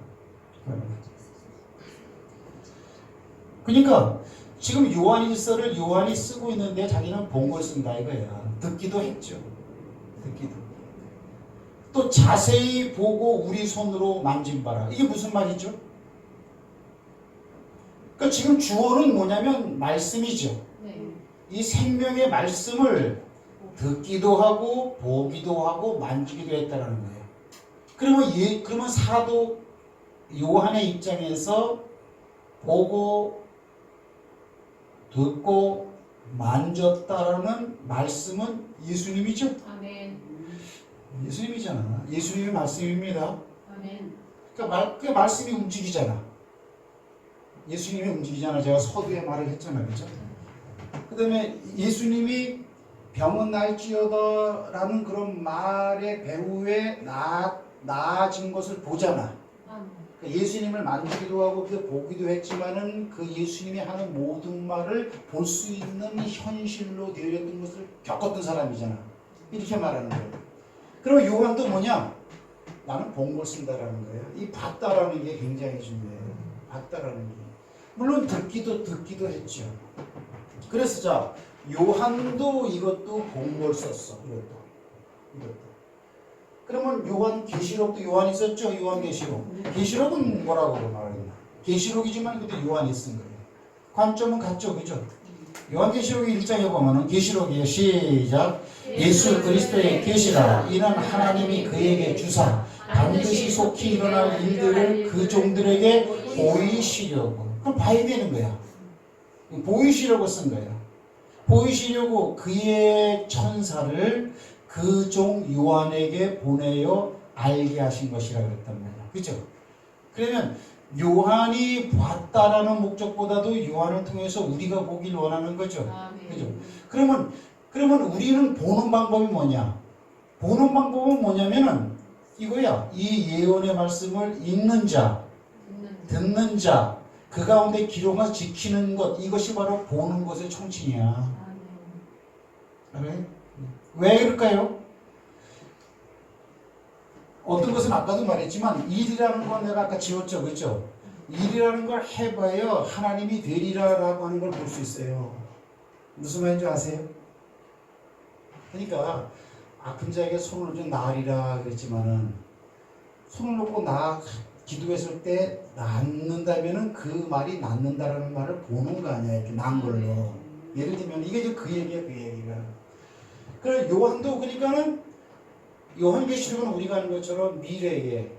그러니까 지금 요한 1서를 요한이 쓰고 있는데 자기는 본 걸 쓴다 이거야. 듣기도 했죠. 듣기도. 또 자세히 보고 우리 손으로 만진 바라. 이게 무슨 말이죠? 그러니까 지금 주어는 뭐냐면 말씀이죠. 이 생명의 말씀을 듣기도 하고 보기도 하고 만지기도 했다는 거예요. 그러면 사도 요한의 입장에서 보고 듣고 만졌다라는 말씀은 예수님이죠. 아멘. 예수님이잖아. 예수님의 말씀입니다. 아멘. 그러니까 말씀이 움직이잖아. 예수님이 움직이잖아. 제가 서두에 말을 했잖아요. 그죠? 그 다음에 예수님이 병은 날지어다라는 그런 말의 배후에 나아진 것을 보잖아. 그러니까 예수님을 만지기도 하고 보기도 했지만은 그 예수님이 하는 모든 말을 볼 수 있는 현실로 되어있는 것을 겪었던 사람이잖아. 이렇게 말하는 거예요. 그러면 요한도 뭐냐? 나는 본 걸 쓴다라는 거예요. 이 봤다라는 게 굉장히 중요해요. 봤다라는 게. 물론 듣기도 했죠. 그래서 자, 요한도 이것도 본 걸 썼어. 이것도. 그러면 요한 계시록도 요한이 썼죠. 요한 계시록은 뭐라고 말했나? 계시록이지만 그때 요한이 쓴 거예요. 관점은 같죠, 그죠? 요한 계시록의 1장에 보면은 계시록이에요. 시작. 예수 그리스도의 계시라. 이는 하나님이 그에게 주사 반드시 속히 일어날 일들을 그 종들에게 보이시려고. 그럼 봐야 되는 거야. 보이시려고 쓴 거예요. 보이시려고 그의 천사를 그 종 요한에게 보내어 알게 하신 것이라 그랬단 말이야. 그죠? 그러면 요한이 봤다라는 목적보다도 요한을 통해서 우리가 보길 원하는 거죠. 그죠? 그러면 우리는 보는 방법이 뭐냐? 보는 방법은 뭐냐면은 이거야. 이 예언의 말씀을 읽는 자, 듣는 자, 그 가운데 기록을 지키는 것, 이것이 바로 보는 것의 총칭이야. 왜 그럴까요? 어떤 것은 아까도 말했지만 일이라는 건 내가 아까 지웠죠, 그렇죠? 일이라는 걸 해봐야 하나님이 되리라라고 하는 걸 볼 수 있어요. 무슨 말인지 아세요? 그러니까 아픈 자에게 손을 좀 놔리라 그랬지만은 손을 놓고 기도했을 때 낫는다면은 그 말이 낫는다라는 말을 보는 거 아니야, 이렇게 난 걸로. 예를 들면 이게 이제 그 얘기야, 그 얘기가. 그래 요한도 그러니까는 요한계시록은 우리가 아는 것처럼 미래에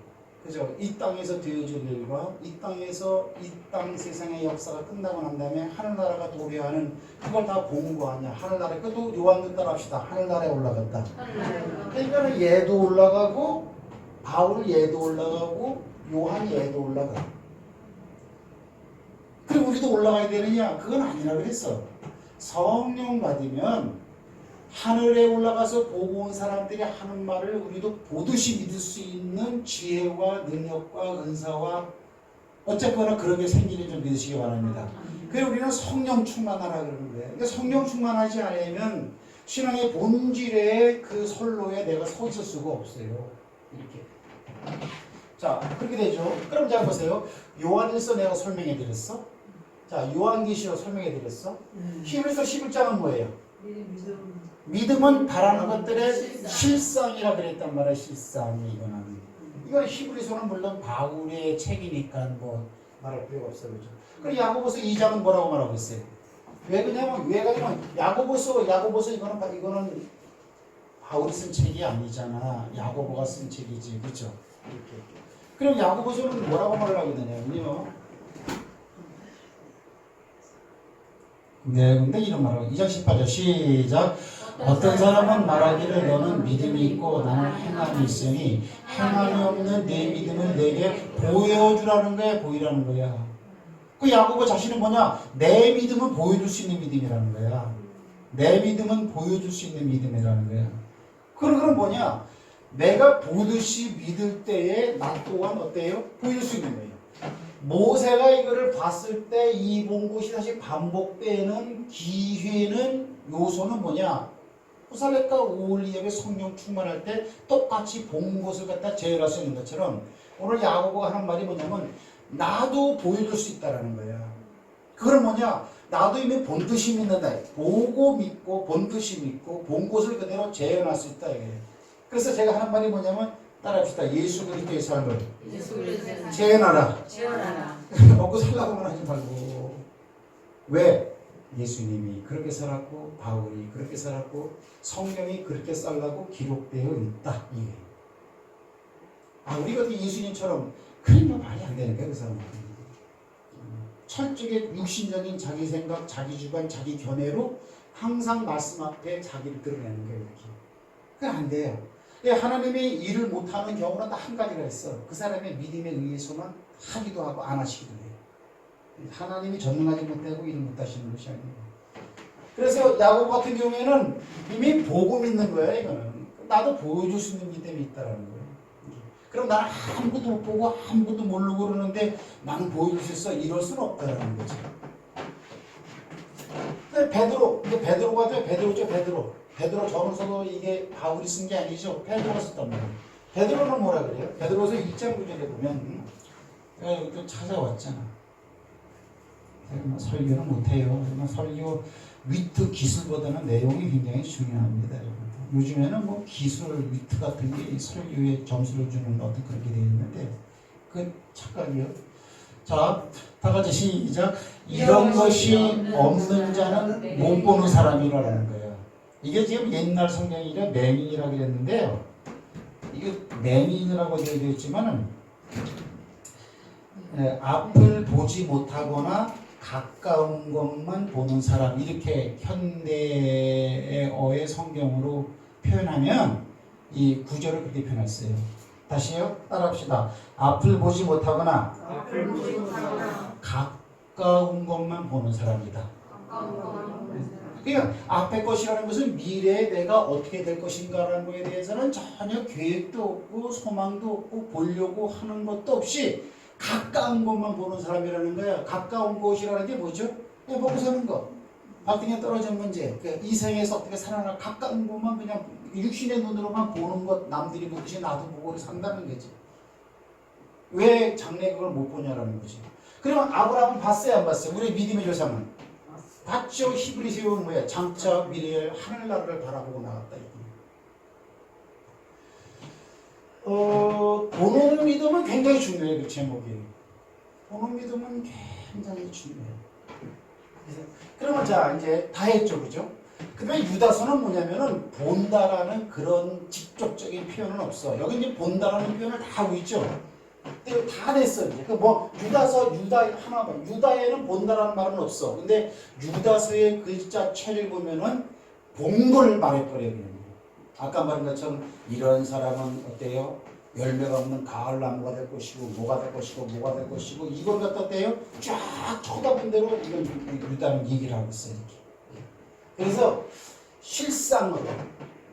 그죠? 이 땅에서 되어질 일과 이 땅에서 이 땅 세상의 역사가 끝나고 난 다음에 하늘나라가 도래하는 그걸 다 본 거 아니야. 하늘나라. 그것도 요한도 따라합시다. 하늘나라에 올라갔다. 그러니까 얘도 올라가고 바울 얘도 올라가고 요한 얘도 올라가. 그럼 우리도 올라가야 되느냐? 그건 아니라 그랬어. 성령 받으면 하늘에 올라가서 보고 온 사람들이 하는 말을 우리도 보듯이 믿을 수 있는 지혜와 능력과 은사와 어쨌거나 그런 게 생기는 줄 믿으시기 바랍니다. 그래서 우리는 성령 충만하라 그러는 거예요. 그러니까 성령 충만하지 않으면 신앙의 본질의 그 선로에 내가 서 있을 수가 없어요. 이렇게. 자, 그렇게 되죠. 그럼 자 보세요. 요한일서 내가 설명해 드렸어. 자, 요한계시록 설명해 드렸어. 히브리서 11장은 뭐예요? 믿음은 바라는 것들의 실상이라 그랬단 말이야. 실상이 이거는 히브리서는 물론 바울의 책이니까 뭐 말할 필요가 없어요. 그렇죠? 그럼 야고보서 2장은 뭐라고 말하고 있어요? 왜 그러냐면 야고보서 이거는 바울이 쓴 책이 아니잖아. 야고보가 쓴 책이지. 그렇죠? 이렇게. 그럼 야고보서는 뭐라고 말을 하게 되냐면요. 네, 근데 이런 말하고 2장 18절 시작. 어떤 사람은 말하기를 너는 믿음이 있고 나는 행함이 있으니 행함이 없는 내 믿음을 내게 보여주라는 거야. 보이라는 거야. 그 야고보 자신은 뭐냐? 내 믿음은 보여줄 수 있는 믿음이라는 거야. 내 믿음은 보여줄 수 있는 믿음이라는 거야. 그럼 뭐냐? 내가 보듯이 믿을 때에 나 또한 어때요? 보여줄 수 있는 거예요. 모세가 이거를 봤을 때 이 본 것이 다시 반복되는 기회는 요소는 뭐냐? 후살렛과 오홀리압의 성령 충만할 때 똑같이 본 것을 갖다 재현할 수 있는 것처럼 오늘 야고보가 하는 말이 뭐냐면 나도 보여줄 수 있다라는 거야. 그건 뭐냐? 나도 이미 본 듯이 믿는다. 보고 믿고 본 듯이 믿고 본 것을 그대로 재현할 수 있다. 이게. 그래서 제가 하는 말이 뭐냐면 따라합시다. 예수 그리스도의 삶을 재현하라. 먹고 살라고만 하지 말고. 왜? 예수님이 그렇게 살았고 바울이 그렇게 살았고 성경이 그렇게 살라고 기록되어 있다. 이게. 우리가 예수님처럼 그러면 말이 안 되는 거야. 그 사람은. 철저하게 육신적인 자기 생각, 자기 주관, 자기 견해로 항상 말씀 앞에 자기를 드러내는 거예요. 이렇게. 그건 안 돼요. 하나님이 일을 못하는 경우는 딱 한 가지가 있어. 그 사람의 믿음에 의해서만 하기도 하고 안 하시기도 해요. 하나님이 전능하지 못하고 일을 못하시는 것이 아니에요. 그래서 야곱 같은 경우에는 이미 보고 믿는 거야 이거는. 나도 보여줄 수 있는 믿음이 있다라는 거예요. 그럼 나는 아무것도 못 보고 아무것도 모르고 그러는데 나는 보여줄 수 있어. 이럴 수는 없다라는 거지. 근데 베드로가 돼요. 베드로 전후서도 이게 바울이 쓴 게 아니죠. 베드로가 썼단 말이에요. 베드로는 뭐라 그래요? 베드로서 1장 9절에 보면 내가 여기 또 찾아왔잖아. 제가 뭐 설교는 못해요. 설교 위트 기술보다는 내용이 굉장히 중요합니다. 여러분. 요즘에는 뭐 기술 위트 같은 게 설교에 점수를 주는 어떤 그렇게 되어 있는데 그 착각이요. 자, 다 같이 시작. 이런 것이 없는 자는 못 보는 사람이라는 거예요. 이게 지금 옛날 성경이라 맹인이라고 그랬는데요. 이게 맹인이라고 되어 있지만은 앞을 보지 못하거나 가까운 것만 보는 사람 이렇게 현대어의 성경으로 표현하면 이 구절을 그렇게 표현했어요. 다시요. 따라합시다. 앞을 보지 못하거나 가까운 것만 보는 사람이다. 그러니까 앞의 것이라는 것은 미래에 내가 어떻게 될 것인가라는 것에 대해서는 전혀 계획도 없고 소망도 없고 보려고 하는 것도 없이 가까운 것만 보는 사람이라는 거야. 가까운 것이라는 게 뭐죠? 그냥 보고 사는 거. 밖에 떨어진 문제. 이 생에서 어떻게 살아나 가까운 것만 그냥 육신의 눈으로만 보는 것. 남들이 보듯이 나도 보고 산다는 거지. 왜 장래 그걸 못 보냐라는 거지. 그러면 아브라함은 봤어요, 안 봤어요? 우리 믿음의 조상은 봤죠. 히브리서 배우는 뭐야? 장차 미래의 하늘나라를 바라보고 나갔다. 보는 믿음은 굉장히 중요해요. 그 제목이. 보는 믿음은 굉장히 중요해요. 그러면 자 이제 다 했죠, 그죠? 그다음에 유다서는 뭐냐면은 본다라는 그런 직접적인 표현은 없어. 여기 이제 본다라는 표현을 다 하고 있죠. 근데 다 냈어 이제. 그 뭐 유다서 유다 하나만 유다에는 본다라는 말은 없어. 근데 유다서의 글자체를 보면은 본 걸 말해버려요. 아까 말한 것처럼 이런 사람은 어때요? 열매가 없는 가을 나무가 될 것이고 뭐가 될 것이고 뭐가 될 것이고 이걸 갖다 어때요? 쫙 쳐다본 대로 이걸 유다는 얘기를 하고 있어요. 이렇게. 그래서 실상으로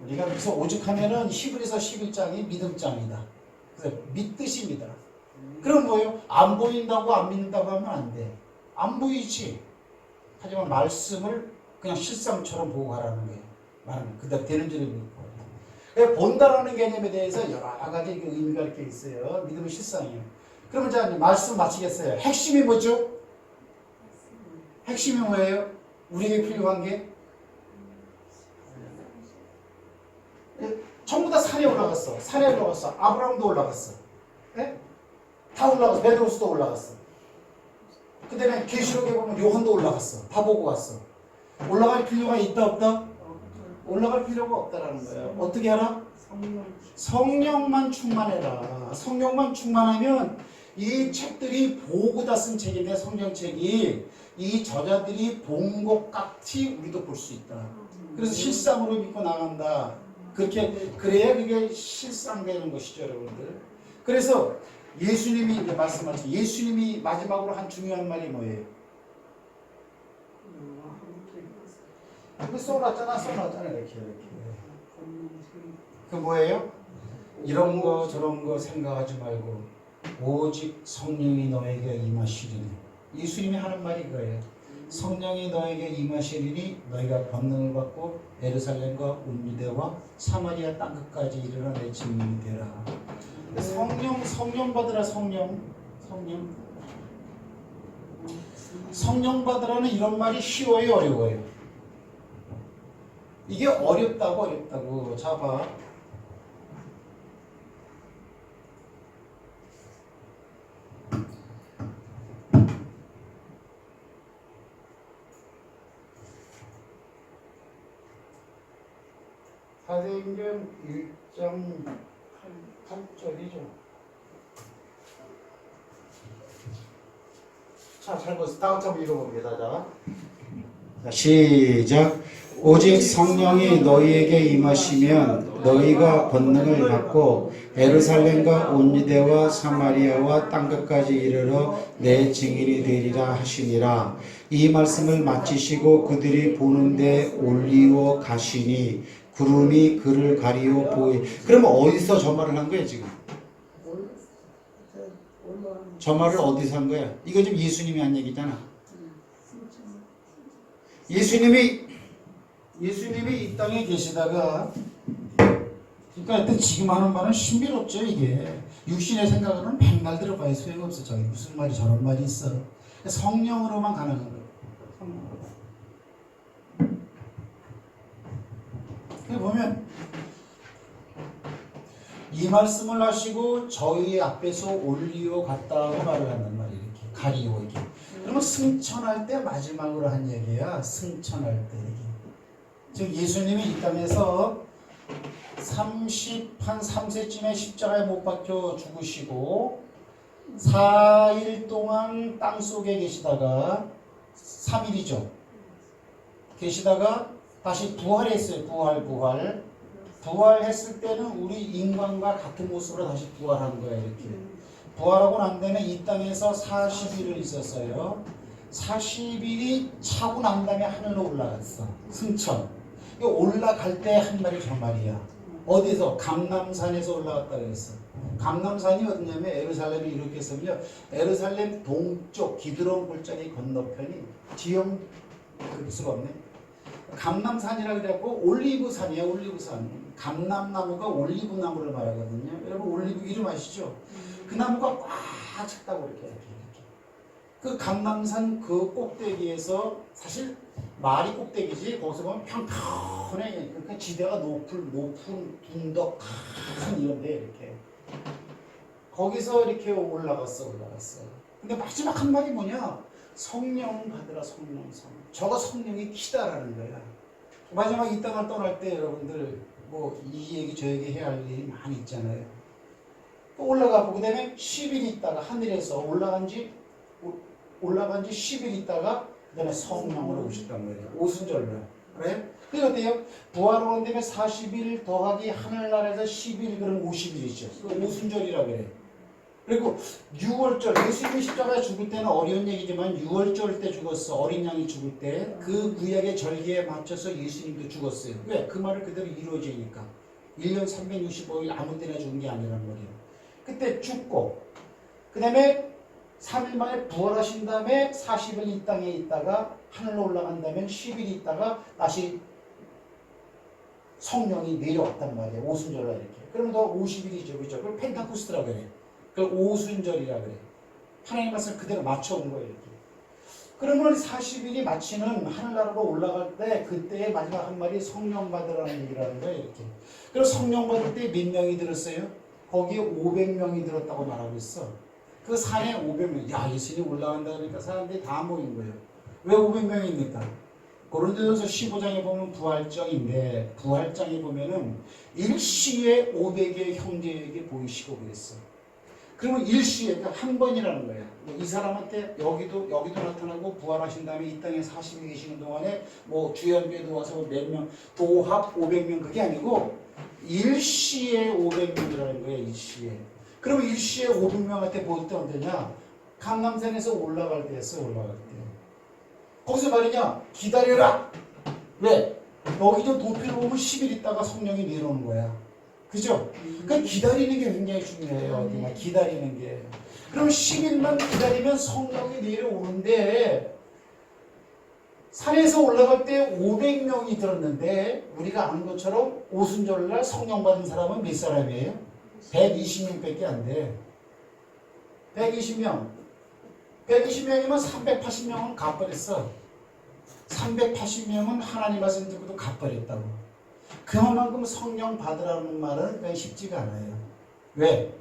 우리가 그래서 오죽하면은 히브리서 11장이 믿음장이다. 그래서 믿듯입니다. 그럼 뭐예요? 안 보인다고 안 믿는다고 하면 안 돼. 안 보이지. 하지만 말씀을 그냥 실상처럼 보고 가라는 거예요. 말하면 그다음 되는 줄을 믿고. 본다라는 개념에 대해서 여러 가지 의미가 이렇게 있어요. 믿음의 실상이에요. 그러면 자 말씀 마치겠어요. 핵심이 뭐죠? 핵심이 뭐예요? 우리에게 필요한 게 전부 다 산에 올라갔어. 산에 올라갔어. 아브라함도 올라갔어. 네? 다 올라갔어. 베드로스도 올라갔어. 그 다음에 계시록에 보면 요한도 올라갔어. 다 보고 왔어. 올라갈 필요가 있다 없다? 올라갈 필요가 없다라는 거예요. 어떻게 하라? 성령만 충만해라. 성령만 충만하면 이 책들이 보고 다 쓴 책인데 성경책이 이 저자들이 본 것 같이 우리도 볼 수 있다. 그래서 실상으로 믿고 나간다. 그렇게 그래야 그게 실상되는 것이죠, 여러분들. 그래서 예수님이 이제 말씀하신 예수님이 마지막으로 한 중요한 말이 뭐예요? 그 써놨잖아 이렇게. 그 뭐예요? 이런 거 저런 거 생각하지 말고 오직 성령이 너에게 임하시리니. 예수님이 하는 말이 그거예요. 성령이 너에게 임하시리니 너희가 권능을 받고 예루살렘과 온유대와 사마리아 땅끝까지 이르러 내 증인이 되라. 성령 받으라. 성령 받으라는 이런 말이 쉬워요, 어려워요? 이게 어렵다고. 자, 봐. 사도행전 1장 8절이죠. 자, 잘 보세요. 다 같이 한번 읽어봅니다. 자, 시작. 오직 성령이 너희에게 임하시면 너희가 권능을 받고 예루살렘과 온 유대와 사마리아와 땅끝까지 이르러 내 증인이 되리라 하시니라. 이 말씀을 마치시고 그들이 보는데 올리워 가시니 구름이 그를 가리워 보이. 그러면 어디서 저 말을 한 거야 지금? 저 말을 어디서 한 거야? 이거 지금 예수님이 한 얘기잖아. 예수님이 이 땅에 계시다가, 그러니까 하여튼 지금 하는 말은 신비롭죠. 이게 육신의 생각으로는 백날 들어봐야 소용없어. 저기 무슨 말이 저런 말이 있어. 성령으로만 가능한 거예요. 보면 이 말씀을 하시고 저희 앞에서 올리오 갔다고 말을 한단 말이에요. 이렇게 가리오 이게. 그러면 승천할 때 마지막으로 한 얘기야. 승천할 때 이게. 즉 예수님이 이 땅에서 33세쯤에 십자가에 못 박혀 죽으시고 4일 동안 땅속에 계시다가 3일이죠. 계시다가 다시 부활했어요. 부활했을 때는 우리 인간과 같은 모습으로 다시 부활한 거예요. 이렇게. 부활하고 난 다음에 이 땅에서 40일을 있었어요. 40일이 차고 난 다음에 하늘로 올라갔어. 승천. 올라갈 때 한 말이 저 말이야. 어디서? 감람산에서 올라갔다 그랬어. 감람산이 어디냐면 예루살렘이 이렇게 했으면요. 예루살렘 동쪽 기드론 골짜기 건너편이 지형 그 수가 없네. 감람산이라고 그래갖고 올리브산이야. 올리브산. 감람나무가 올리브나무를 말하거든요. 여러분 올리브 이름 아시죠? 그 나무가 꽉 찼다고 이렇게. 그 감람산 그 꼭대기에서 사실 말이 꼭대기지 거기서 보면 평평해. 그러니까 지대가 높은 둔덕 큰 이런데 이렇게 거기서 이렇게 올라갔어. 근데 마지막 한 말이 뭐냐? 성령 받으라. 성령. 저거 성령이 키다라는 거야. 마지막 이 땅을 떠날 때 여러분들 뭐 이 얘기 저 얘기 해야 할 일이 많이 있잖아요. 또 올라가고 그다음에 10일 있다가 하늘에서 올라간 지 10일 있다가 그다음에 성령으로 오셨단 말이에요. 오순절로. 그래? 그게 어때요? 부활하는 다음에 40일 더하기 하늘나라에서 10일 그럼 50일이죠. 그 오순절이라 그래. 그리고 6월절 예수님이 십자가에 죽을 때는 어려운 얘기지만 6월절 때 죽었어. 어린 양이 죽을 때 그 구약의 절기에 맞춰서 예수님도 죽었어요. 왜? 그 말을 그대로 이루어지니까 1년 365일 아무 때나 죽은 게 아니란 말이에요. 그때 죽고 그 다음에 3일 만에 부활하신 다음에 40일 이 땅에 있다가 하늘로 올라간 다음에 10일 있다가 다시 성령이 내려왔단 말이에요. 오순절로 이렇게. 그러면 더 50일이죠. 그죠? 그걸 펜타코스트라고 그래. 그걸 오순절이라 그래. 하나님 말씀 그대로 맞춰온 거예요. 이렇게. 그러면 40일이 마치는 하늘나라로 올라갈 때 그때의 마지막 한 말이 성령 받으라는 얘기라는 거예요. 이렇게. 그래서 성령 받을 때 몇 명이 들었어요? 거기에 500명이 들었다고 말하고 있어. 그 산에 500명. 야, 예수님 올라간다 그러니까 사람들이 다 모인 거예요. 왜 500명입니까? 고린도전서 15장에 보면 부활장인데 부활장에 보면은 일시에 500의 형제에게 보이시고 그랬어. 그러면 일시에 그러니까 한 번이라는 거야. 이 사람한테 여기도 나타나고 부활하신 다음에 이 땅에 40일 계시는 동안에 뭐 주연교회도 와서 몇 명 도합 500명 그게 아니고 일시에 500명이라는 거야. 일시에. 그러면 일시에 500명한테 보일 때 언제냐? 감람산에서 올라갈 때였어. 올라갈 때. 거기서 말이냐? 기다려라. 왜? 여기도 높이로 보면 10일 있다가 성령이 내려오는 거야. 그죠? 그러니까 기다리는 게 굉장히 중요해요. 그러니까 기다리는 게. 그럼 10일만 기다리면 성령이 내려오는데 산에서 올라갈 때 500명이 들었는데 우리가 아는 것처럼 오순절날 성령 받은 사람은 몇 사람이에요? 120명밖에 안 돼. 120명. 120명이면 380명은 가버렸어. 380명은 하나님 말씀 듣고도 가버렸다고. 그만큼 성령 받으라는 말은 쉽지가 않아요. 왜?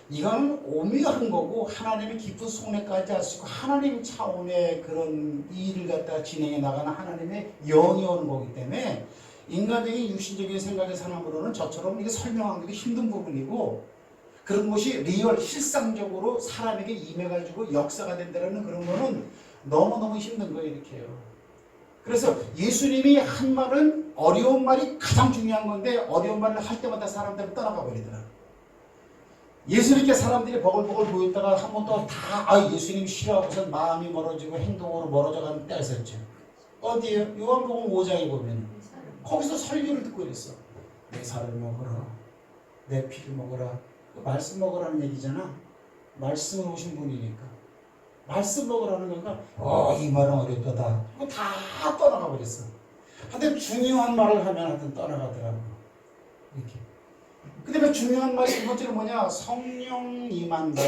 이거는 오묘한 거고 하나님의 깊은 속내까지 알 수 있고 하나님 차원의 그런 일을 갖다가 진행해 나가는 하나님의 영이 오는 거기 때문에 인간적인 육신적인 생각의 사람으로는 저처럼 이게 설명하기도 힘든 부분이고 그런 것이 리얼 실상적으로 사람에게 임해가지고 역사가 된다는 그런 거는 너무너무 힘든 거예요. 이렇게요. 그래서 예수님이 한 말은 어려운 말이 가장 중요한 건데 어려운 말을 할 때마다 사람들은 떠나가 버리더라. 예수님께 사람들이 버글버글 보였다가 한 번 또 다 예수님 싫어하고서 마음이 멀어지고 행동으로 멀어져가는 때가 있었죠. 어디에요? 요한복음 5장에 보면 거기서 설교를 듣고 이랬어. 내 살을 먹어라, 내 피를 먹어라. 말씀 먹으라는 얘기잖아. 말씀을 오신 분이니까 말씀 먹으라는 건가? 이 말은 어렵다. 그거 다 떠나가 버렸어. 하여튼 중요한 말을 하면 하여튼 떠나가더라고. 이렇게. 그 다음에 중요한 말이 두 번째는 뭐냐? 성령 임한다.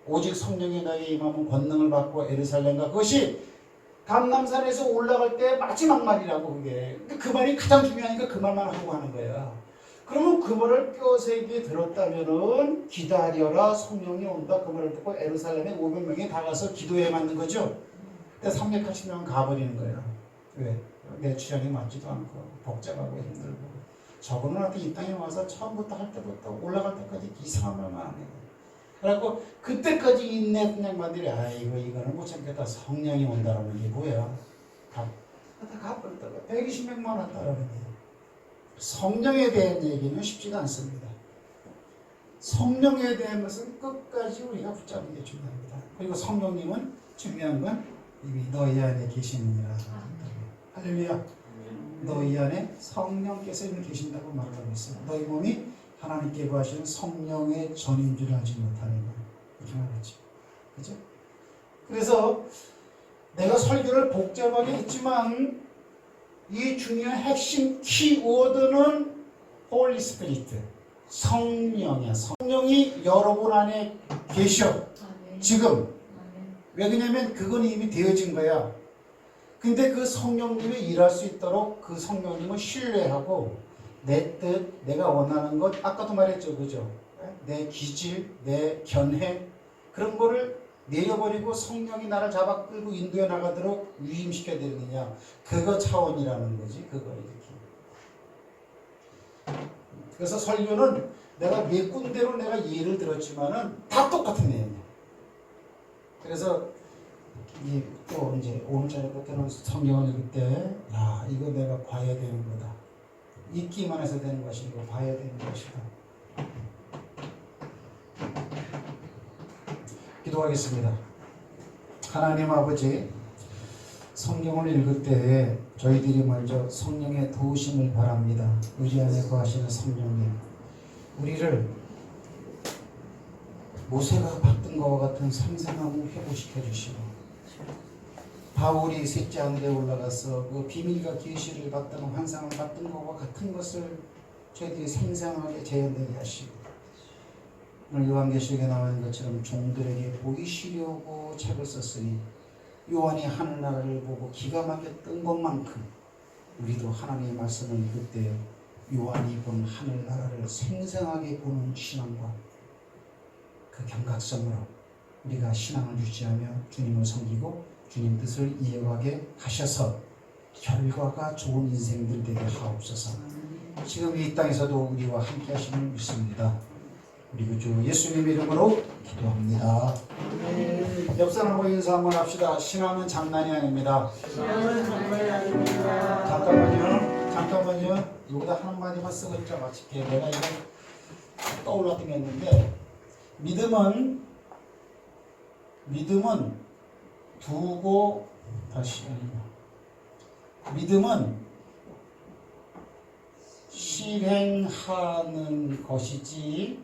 오직 성령이 나에게 임하면 권능을 받고 에르살렘과 그것이 감람산에서 올라갈 때 마지막 말이라고 그게. 그 말이 가장 중요하니까 그 말만 하고 하는 거야. 그러면 그 말을 뼈새기에 들었다면은 기다려라 성령이 온다. 그 말을 듣고 에르살렘에 500명이 다 가서 기도에 맞는 거죠. 근데 380명은 가버리는 거야. 왜? 내 취향이 맞지도 않고 복잡하고 힘들고 저거는 하여튼 이 땅에 와서 처음부터 할 때부터 올라갈 때까지 이상한 말만 안 해요. 그래갖고 그때까지 인내 그냥 만들이 아이고 이거는 못 참겠다. 성령이 온다라는 게 뭐야? 다 가버렸다가 120명만 왔다라는 게 성령에 대한 얘기는 쉽지가 않습니다. 성령에 대한 것은 끝까지 우리가 붙잡는 게 중요합니다. 그리고 성령님은 중요한 건 이미 너희 안에 계시느니라. 할렐루야. 너희 안에 성령께서 이미 계신다고 말하고 있어요. 너희 몸이 하나님께 구하시는 성령의 전인 줄 알지 못하는 것. 이렇게 말했죠. 그죠? 그래서 내가 설교를 복잡하게 했지만 이 중요한 핵심 키워드는 홀리 스피리트. 성령이야. 성령이 여러분 안에 계셔. 지금. 왜 그러냐면 그건 이미 되어진 거야. 근데 그 성령님이 일할 수 있도록 그 성령님을 신뢰하고 내 뜻, 내가 원하는 것, 아까도 말했죠. 그죠? 내 기질, 내 견해 그런 거를 내려버리고 성령이 나를 잡아 끌고 인도해 나가도록 위임시켜야 되느냐. 그거 차원이라는 거지. 그거 이렇게. 그래서 설교는 내가 몇 군데로 내가 예를 들었지만은 다 똑같은 내용이야. 그래서 또 이제 오늘 저녁부터는 성경을 읽을 때, 야, 이거 내가 봐야 되는 거다. 읽기만 해서 되는 것이 아니고 봐야 되는 것이다. 기도하겠습니다. 하나님 아버지, 성경을 읽을 때 저희들이 먼저 성령의 도우심을 바랍니다. 우리 안에 거하시는 성령님, 우리를 모세가 받던 것과 같은 생생함을 회복시켜 주시고, 바울이 셋째 하늘에 올라가서 그 비밀과 계시를 받던 환상을 받던 것과 같은 것을 저희들이 생생하게 재현되게 하시고, 오늘 요한계시록에 나오는 것처럼 종들에게 보이시려고 책을 썼으니 요한이 하늘나라를 보고 기가 막혔던 것만큼 우리도 하나님의 말씀을 읽을 때 요한이 본 하늘나라를 생생하게 보는 신앙과 그 경각성으로 우리가 신앙을 유지하며 주님을 섬기고 주님 뜻을 이어가게 하셔서 결과가 좋은 인생들 되게 하옵소서. 지금 이 땅에서도 우리와 함께 하심을 믿습니다. 우리 구주 예수님 이름으로 기도합니다. 옆 사람과 인사 한번 합시다. 신앙은 장난이 아닙니다. 신앙은 장난이 아닙니다. 잠깐만요. 여기다 한마디만 쓰고 진짜 마칠게요. 내가 이거 떠올랐던 게 있는데, 믿음은 두고 믿음은 실행하는 것이지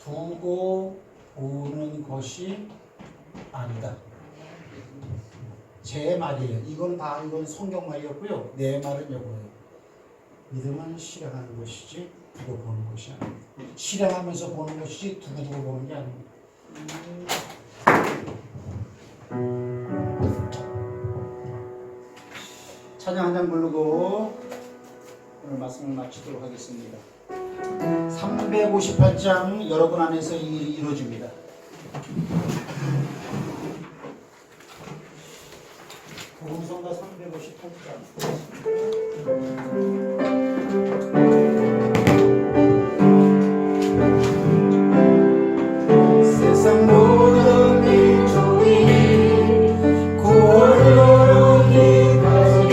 두고 보는 것이 아니다. 제 말이에요. 이건 성경 말이었고요. 내 말은 이거예요. 믿음은 실행하는 것이지 두고 보는 것이 아닙니다. 실행하면서 보는 것이지 두고 보는 게 아닙니다. 찬양 한 장 부르고 오늘 말씀을 마치도록 하겠습니다. 358장 여러분 안에서 이 일이 이루어집니다. 복음성가 358장. 세상 모든 민족이 구원으로 기다리며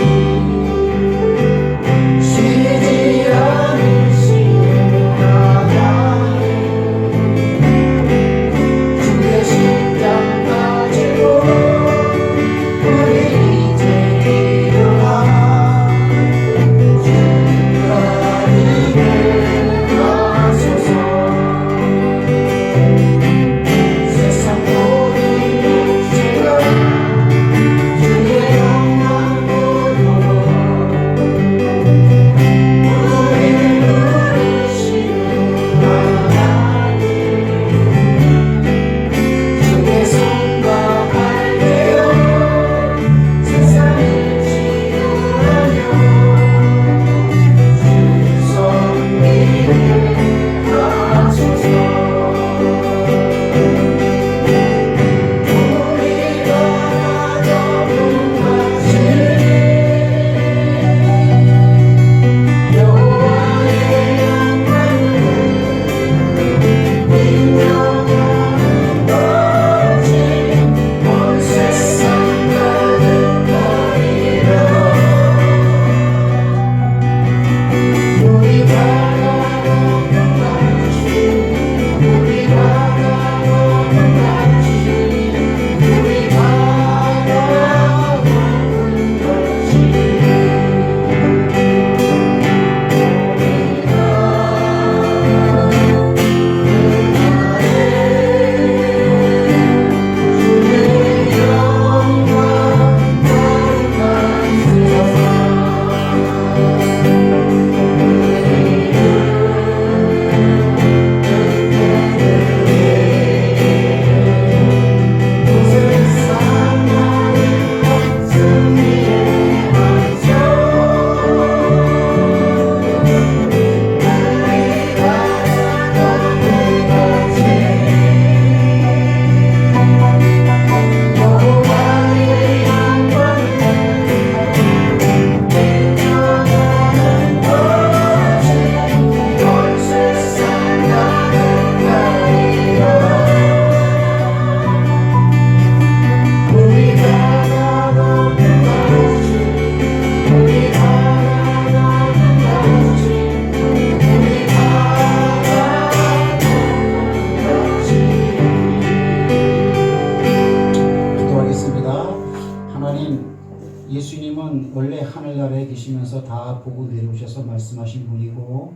오시면서 다 보고 내려오셔서 말씀하신 분이고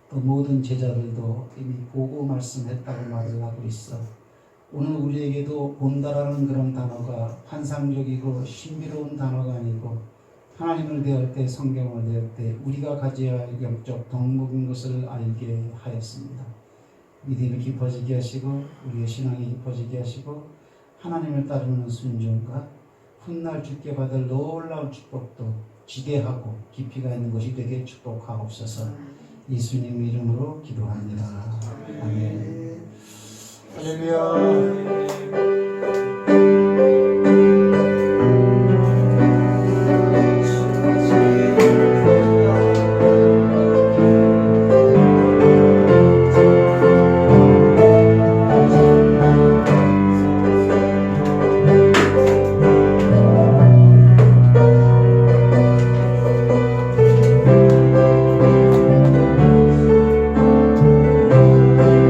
또 모든 제자들도 이미 보고 말씀했다고 말을 하고 있어. 오늘 우리에게도 본다라는 그런 단어가 환상적이고 신비로운 단어가 아니고 하나님을 대할 때, 성경을 대할 때 우리가 가져야 할 영적 덕목인 것을 알게 하였습니다. 믿음이 깊어지게 하시고 우리의 신앙이 깊어지게 하시고 하나님을 따르는 순종과 훗날 주께 받을 놀라운 축복도 지대하고 깊이가 있는 것이 되게 축복하옵소서. 예수님 이름으로 기도합니다. 아멘. 할렐루야.